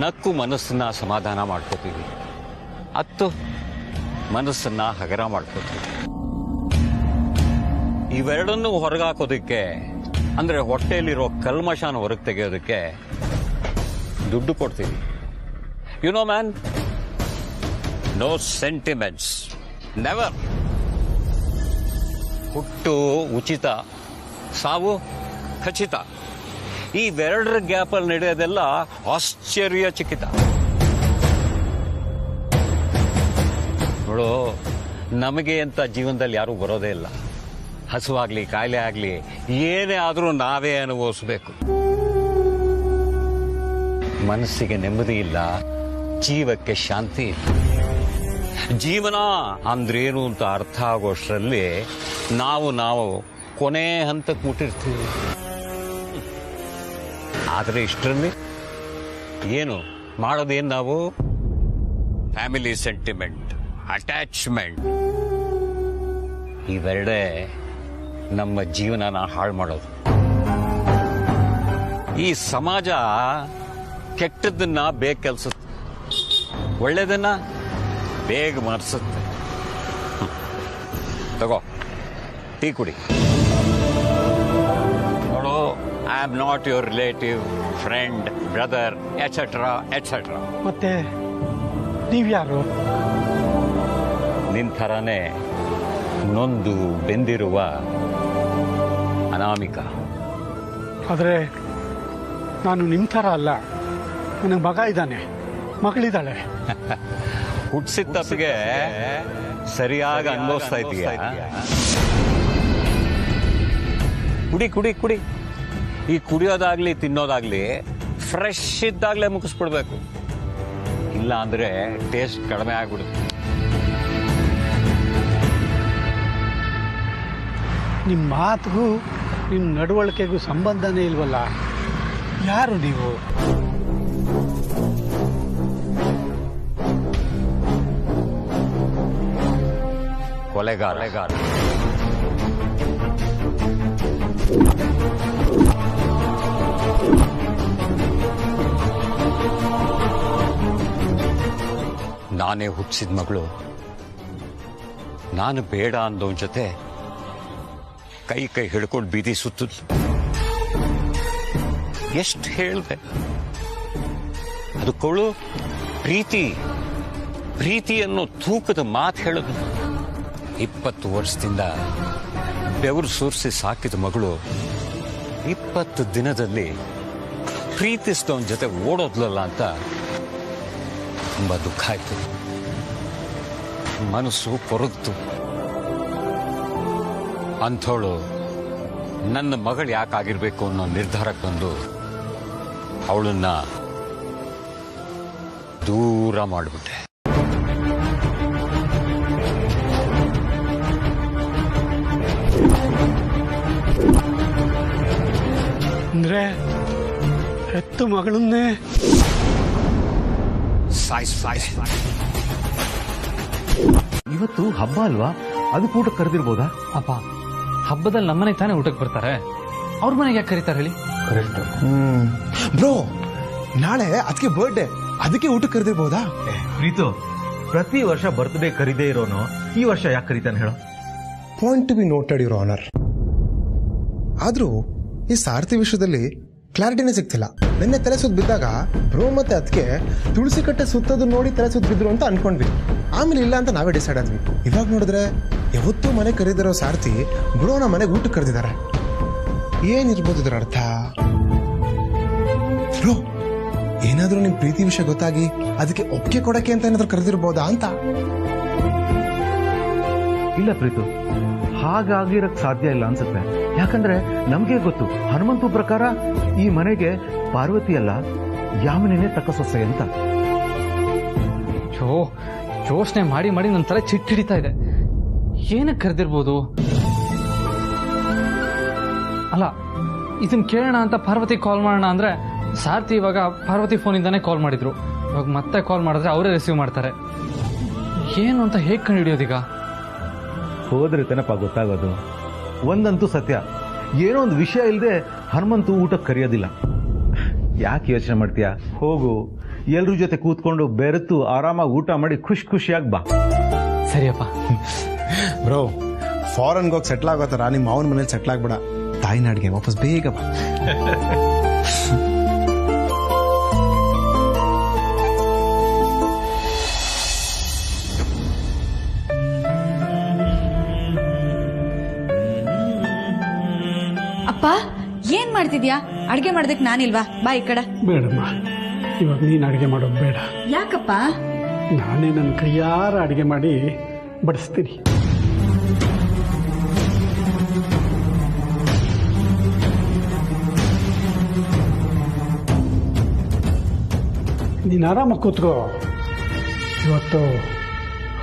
ನಕ್ಕು ಮನಸ್ಸನ್ನ ಸಮಾಧಾನ ಮಾಡ್ಕೋತೀವಿ, ಅತ್ತು ಮನಸ್ಸನ್ನ ಹಗರ ಮಾಡ್ಕೋತೀವಿ. ಇವೆರಡನ್ನೂ ಹೊರಗಾಕೋದಕ್ಕೆ ಅಂದ್ರೆ ಹೊಟ್ಟೆಯಲ್ಲಿರೋ ಕಲ್ಮಶಾನ ಹೊರಗೆ ತೆಗೆಯೋದಕ್ಕೆ ದುಡ್ಡು ಕೊಡ್ತೀವಿ. You know man, no sentiments, never. ಹುಟ್ಟು ಉಚಿತ, ಸಾವು ಖಚಿತ. ಇವೆರಡರ ಗ್ಯಾಪಲ್ಲಿ ನಡೆಯೋದೆಲ್ಲ ಆಶ್ಚರ್ಯಚಕಿತ. ನೋಡು, ನಮಗೆ ಅಂತ ಜೀವನದಲ್ಲಿ ಯಾರೂ ಬರೋದೇ ಇಲ್ಲ. ಹಸುವಾಗ್ಲಿ ಕಾಯಿಲೆ ಆಗ್ಲಿ ಏನೇ ಆದರೂ ನಾವೇ ಅನುಭವಿಸ್ಬೇಕು. ಮನಸ್ಸಿಗೆ ನೆಮ್ಮದಿ ಇಲ್ಲ, ಜೀವಕ್ಕೆ ಶಾಂತಿ ಇಲ್ಲ. ಜೀವನ ಅಂದ್ರೇನು ಅಂತ ಅರ್ಥ ಆಗೋಷ್ಟರಲ್ಲಿ ನಾವು ಕೊನೆ ಹಂತಕ್ಕೆ ಮುಟ್ಟಿರ್ತೀವಿ. ಆದರೆ ಇಷ್ಟರಲ್ಲಿ ಏನು ಮಾಡೋದೇನು? ನಾವು ಫ್ಯಾಮಿಲಿ ಸೆಂಟಿಮೆಂಟ್, ಅಟ್ಯಾಚ್ಮೆಂಟ್, ಇವೆರಡೇ ನಮ್ಮ ಜೀವನನ ಹಾಳು ಮಾಡೋದು. ಈ ಸಮಾಜ ಕೆಟ್ಟದ್ದನ್ನ ಬೇಗ ಕೆಲ್ಸುತ್ತೆ, ಒಳ್ಳೇದನ್ನ ಬೇಗ ಮರೆಸುತ್ತೆ. ತಗೋ, ಟೀ ಕುಡಿ. ನೋಡು, I am not your relative, friend, brother, et cetera et cetera. ಮತ್ತೆ ನೀವ್ಯಾರು? ನಿನ್ ಥರನೇ ನೊಂದು ಬೆಂದಿರುವ ಅನಾಮಿಕಾ. ಆದರೆ ನಾನು ನಿಮ್ಮ ಥರ ಅಲ್ಲ. ನನಗೆ ಮಗ ಇದ್ದಾನೆ, ಮಗಳಿದ್ದಾಳೆ. ಹುಟ್ಟಿಸಿದ ತಪ್ಪಿಗೆ ಸರಿಯಾಗಿ ಅನುಭವಿಸ್ತಾ ಇದೀಯ. ಕುಡಿ ಕುಡಿ ಕುಡಿ. ಈ ಕುಡಿಯೋದಾಗ್ಲಿ ತಿನ್ನೋದಾಗ್ಲಿ ಫ್ರೆಶ್ ಇದ್ದಾಗಲೇ ಮುಗಿಸ್ಬಿಡ್ಬೇಕು, ಇಲ್ಲ ಅಂದ್ರೆ ಟೇಸ್ಟ್ ಕಡಿಮೆ ಆಗ್ಬಿಡುತ್ತೆ. ನಿಮ್ಮ ಮಾತಿಗೂ ನಿಮ್ಮ ನಡವಳಿಕೆಗೂ ಸಂಬಂಧನೇ ಇಲ್ವಲ್ಲ. ಯಾರು ನೀವು? ಕೊಲೆಗಾರ. ನಾನೇ ಹುಟ್ಟಿಸಿದ ಮಗಳು, ನಾನು ಬೇಡ ಅಂದವನ ಜೊತೆ ಕೈ ಕೈ ಹಿಡ್ಕೊಂಡು ಬೀದಿ ಸುತ್ತಿದ್ಲು. ಎಷ್ಟು ಹೇಳ್ದೆ ಅದಕ್ಕವಳು ಪ್ರೀತಿ ಅನ್ನೋ ತೂಕದ ಮಾತು ಹೇಳಿದ್ಲು. 20 ವರ್ಷದಿಂದ ಬೆವರು ಸುರಿಸಿ ಸಾಕಿದ ಮಗಳು 20 ದಿನದಲ್ಲಿ ಪ್ರೀತಿಸಿದವನ ಜೊತೆ ಓಡೋದ್ಲಲ್ಲ ಅಂತ ತುಂಬಾ ದುಃಖ ಆಯ್ತು. ಮನಸ್ಸು ಕೊರಗ್ತು. ಅಂಥವಳು ನನ್ನ ಮಗಳು ಯಾಕಾಗಿರ್ಬೇಕು ಅನ್ನೋ ನಿರ್ಧಾರಕ್ಕೆ ಬಂದು ಅವಳನ್ನ ದೂರ ಮಾಡಿಬಿಟ್ಟೆ. ಅಂದ್ರೆ ಹೆತ್ತು ಮಗಳನ್ನೇ ಇವತ್ತು ಹಬ್ಬ ಅಲ್ವಾ, ಅದಕ್ಕೆ ಊಟಕ್ಕೆ ಕರೆದಿರ್ಬೋದಾ? ಅಪ್ಪ, ಹಬ್ಬದಲ್ಲಿ ನಮ್ಮನೆಗೆ ತಾನೇ ಊಟಕ್ಕೆ ಬರ್ತಾರೆ, ಅವ್ರ ಮನೆಗೆ ಯಾಕೆ ಕರೀತಾರೆ ಹೇಳಿ? ಕರೆಕ್ಟ್. ಬ್ರೋ, ನಾಳೆ ಅದಕ್ಕೆ ಬರ್ಡೇ, ಅದಕ್ಕೆ ಊಟಕ್ಕೆ ಕರೆದಿರ್ಬೋದಾ? ಪ್ರೀತು, ಪ್ರತಿ ವರ್ಷ ಬರ್ತ್ಡೇ ಕರೀದೇ ಇರೋನು ಈ ವರ್ಷ ಯಾಕೆ ಕರೀತಾನೆ ಹೇಳೋ? Point to be noted your honour. ಆದ್ರೂ ಈ ಸಾರಥಿ ವಿಷಯದಲ್ಲಿ ಕ್ಲಾರಿಟಿನೇ ಸಿಗ್ತಿಲ್ಲ. ನಿನ್ನೆ ತಲೆ ಸುತ್ತ ಬಿದ್ದಾಗ ಬ್ರೋ ಮತ್ತೆ ಅದಕ್ಕೆ ತುಳಸಿ ಕಟ್ಟೆ ಸುತ್ತೋದು ನೋಡಿ ತಲೆ ಸುತ್ತ ಬಿದ್ರು ಅಂತ ಅನ್ಕೊಂಡ್ವಿ. ಆಮೇಲೆ ಇಲ್ಲ ಅಂತ ನಾವೇ ಡಿಸೈಡ್ ಆದ್ವಿ. ಇವಾಗ ನೋಡಿದ್ರೆ ಯಾವತ್ತೂ ಮನೆ ಕರೀದಿರೋ ಸಾರಥಿ ಬ್ರೋನ ಮನೆಗೆ ಊಟಕ್ಕೆ ಕರೆದಿದ್ದಾರೆ. ಏನಿರ್ಬೋದು ಇದರ ಅರ್ಥ? ಬ್ರೋ, ಏನಾದ್ರೂ ನಿಮ್ ಪ್ರೀತಿ ವಿಷಯ ಗೊತ್ತಾಗಿ ಅದಕ್ಕೆ ಒಪ್ಪಿಗೆ ಕೊಡಕ್ಕೆ ಅಂತ ಏನಾದ್ರೂ ಕರೆದಿರ್ಬೋದಾ ಅಂತ? ಇಲ್ಲ ಪ್ರೀತು, ಹಾಗಾಗಿರಕ್ ಸಾಧ್ಯ ಇಲ್ಲ ಅನ್ಸುತ್ತೆ. ಯಾಕಂದ್ರೆ ನಮ್ಗೆ ಗೊತ್ತು, ಹನುಮಂತು ಪ್ರಕಾರ ಈ ಮನೆಗೆ ಪಾರ್ವತಿ ಅಲ್ಲ ಯಾಮಿನೇ ತಕ್ಕ ಸೊಸೆ ಅಂತ. ಯೋಚನೆ ಮಾಡಿ ಮಾಡಿ ನನ್ನ ತಲೆ ಚಿಟ್ಟು ಹಿಡಿತಾ ಇದೆ. ಏನಕ್ಕೆ ಕರೆದಿರ್ಬೋದು? ಅಲ್ಲ, ಇದನ್ನ ಕೇಳೋಣ ಅಂತ ಪಾರ್ವತಿ ಕಾಲ್ ಮಾಡೋಣ ಅಂದ್ರೆ ಸಾರ್ಥಿ ಇವಾಗ ಪಾರ್ವತಿ ಫೋನಿಂದಾನೇ ಕಾಲ್ ಮಾಡಿದ್ರು. ಇವಾಗ ಮತ್ತೆ ಕಾಲ್ ಮಾಡಿದ್ರೆ ಅವರೇ ರಿಸೀವ್ ಮಾಡ್ತಾರೆ. ಏನು ಅಂತ ಹೇಗೆ ಕಂಡುಹಿಡಿಯೋದೀಗ? ಹೋದ್ರೆ ತನಪ ಗೊತ್ತಾಗೋದು. ಒಂದಂತೂ ಸತ್ಯ, ಏನೋ ಒಂದು ವಿಷಯ ಇಲ್ಲದೆ ಹನುಮಂತು ಊಟಕ್ಕೆ ಕರೆಯೋದಿಲ್ಲ. ಯಾಕೆ ಯೋಚನೆ ಮಾಡ್ತೀಯಾ? ಹೋಗು, ಎಲ್ರ ಜೊತೆ ಕೂತ್ಕೊಂಡು ಬೆರೆತು ಆರಾಮಾಗಿ ಊಟ ಮಾಡಿ ಖುಷಿಯಾಗಿ ಬಾ. ಸರಿಯಪ್ಪ. ಬ್ರೋ, ಫಾರಿನ್ಗೆ ಹೋಗಿ ಸೆಟ್ಲ್ ಆಗೋ ಥರ ನಿಮ್ಮ ಮಾವನ ಮನೇಲಿ ಸೆಟ್ಲ್ ಆಗ್ಬೇಡ. ತಾಯಿನಾಡಿಗೆ ವಾಪಸ್ ಬೇಗ ಬಾ. ಅಪ್ಪ, ಏನ್ ಮಾಡ್ತಿದ್ಯಾ? ಅಡ್ಗೆ ಮಾಡೋದಕ್ಕೆ ನಾನಿಲ್ವಾ? ಬಾ ಈ ಕಡೆ. ಬೇಡಮ್ಮ, ಇವಾಗ ನೀನು ಅಡುಗೆ ಮಾಡೋದು ಬೇಡ. ಯಾಕಪ್ಪ? ನಾನೇ ನನ್ನ ಕೈಯಾರ ಅಡುಗೆ ಮಾಡಿ ಬಡಿಸ್ತೀನಿ. ನೀನು ಆರಾಮಾಗಿ ಕೂತ್ಕೋ. ಇವತ್ತು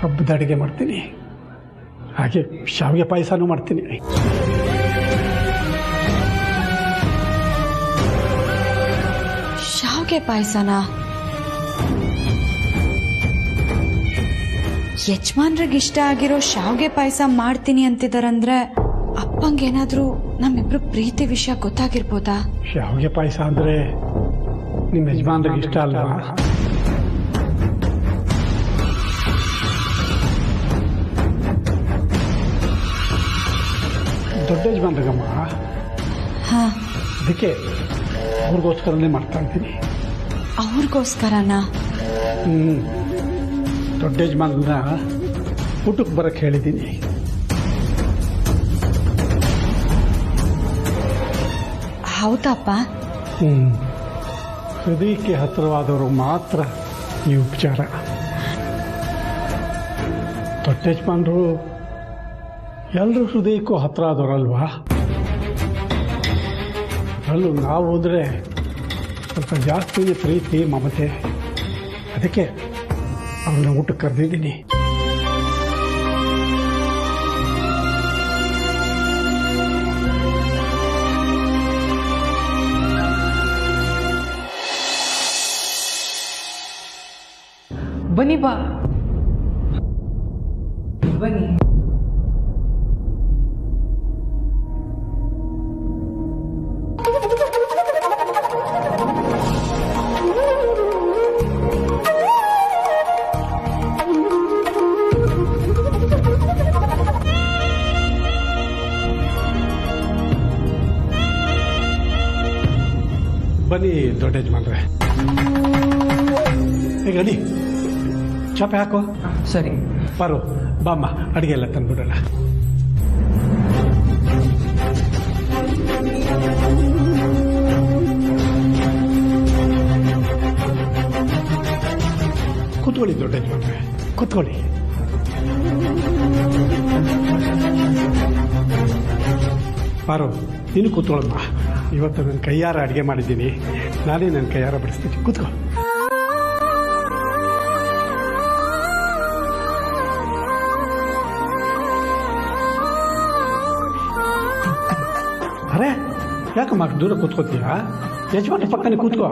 ಹಬ್ಬದ ಅಡುಗೆ ಮಾಡ್ತೀನಿ, ಹಾಗೆ ಶಾವಿಗೆ ಪಾಯಸನೂ ಮಾಡ್ತೀನಿ. ಶಾವಿಗೆ ಪಾಯಸನ? ಯಜಮಾನ್ರಿಗೆ ಇಷ್ಟ ಆಗಿರೋ ಶಾವಿಗೆ ಪಾಯಸ ಮಾಡ್ತೀನಿ ಅಂತಿದಾರಂದ್ರೆ ಅಪ್ಪಂಗೇನಾದ್ರೂ ನಮ್ಮಿಬ್ರು ಪ್ರೀತಿ ವಿಷಯ ಗೊತ್ತಾಗಿರ್ಬೋದಾ? ಶಾವಿಗೆ ಪಾಯಸ ಅಂದ್ರೆ ನಿಮ್ಮ ಯಜಮಾನ್ರಿಗೆ ಇಷ್ಟ ಅಲ್ವಾ? ದೊಡ್ಡ ಯಜಮಾನ್ರಿಗಮ್ಮ. ಹಾ, ಅದಕ್ಕೆ ಅವ್ರಿಗೋಸ್ಕರನೇ ಮಾಡ್ತಾ ಇದ್ದೀನಿ. ಅವ್ರಿಗೋಸ್ಕರನಾ? ದೊಡ್ಡ ಯಜಮಾನ್ರನ್ನ ಊಟಕ್ಕೆ ಬರಕ್ಕೆ ಹೇಳಿದ್ದೀನಿ. ಹೌದಪ್ಪ? ಹೃದಯಕ್ಕೆ ಹತ್ತಿರವಾದವರು ಮಾತ್ರ ಈ ಉಪಚಾರ. ದೊಡ್ಡ ಯಜಮಾನರು ಎಲ್ಲರೂ ಹೃದಯಕ್ಕೂ ಹತ್ತಿರ ಆದವರಲ್ವಾ? ಅಲ್ಲೂ ನಾವು ಅಂದರೆ ಸ್ವಲ್ಪ ಜಾಸ್ತಿ ಪ್ರೀತಿ ಮಮತೆ. ಅದಕ್ಕೆ ಅವನ್ನ ಊಟಕ್ಕೆ ಕರೆದಿದ್ದೀನಿ. ಬನ್ನಿ ಬಾ, ಬನ್ನಿ. ಬನ್ನಿ ದೊಡ್ಡ ಯಜಮಾನ್ರೆ, ಈಗ ಅಡಿ ಚಾಪೆ ಹಾಕೋ. ಸರಿ ಬಾರು, ಬಾಮ್ಮ, ಅಡುಗೆ ಎಲ್ಲ ತಂದ್ಬಿಡೋಣ. ಕೂತ್ಕೊಳ್ಳಿ ದೊಡ್ಡ ಯಜಮಾನ್ರೆ, ಕೂತ್ಕೊಳ್ಳಿ. ಬಾರು, ನೀನು ಕೂತ್ಕೊಳ್ಳಮ್ಮ. ಇವತ್ತು ನನ್ನ ಕೈಯಾರ ಅಡುಗೆ ಮಾಡಿದ್ದೀನಿ, ನಾನೇ ನನ್ನ ಕೈಯಾರ ಬಡಿಸ್ತೀನಿ. ಕೂತ್ಕೊ. ಅರೆ, ಯಾಕಮ್ಮ ದೂರ ಕೂತ್ಕೋತೀಯಾ? ಯಜಮಾನ ಪಕ್ಕನೆ ಕೂತ್ಕೋ.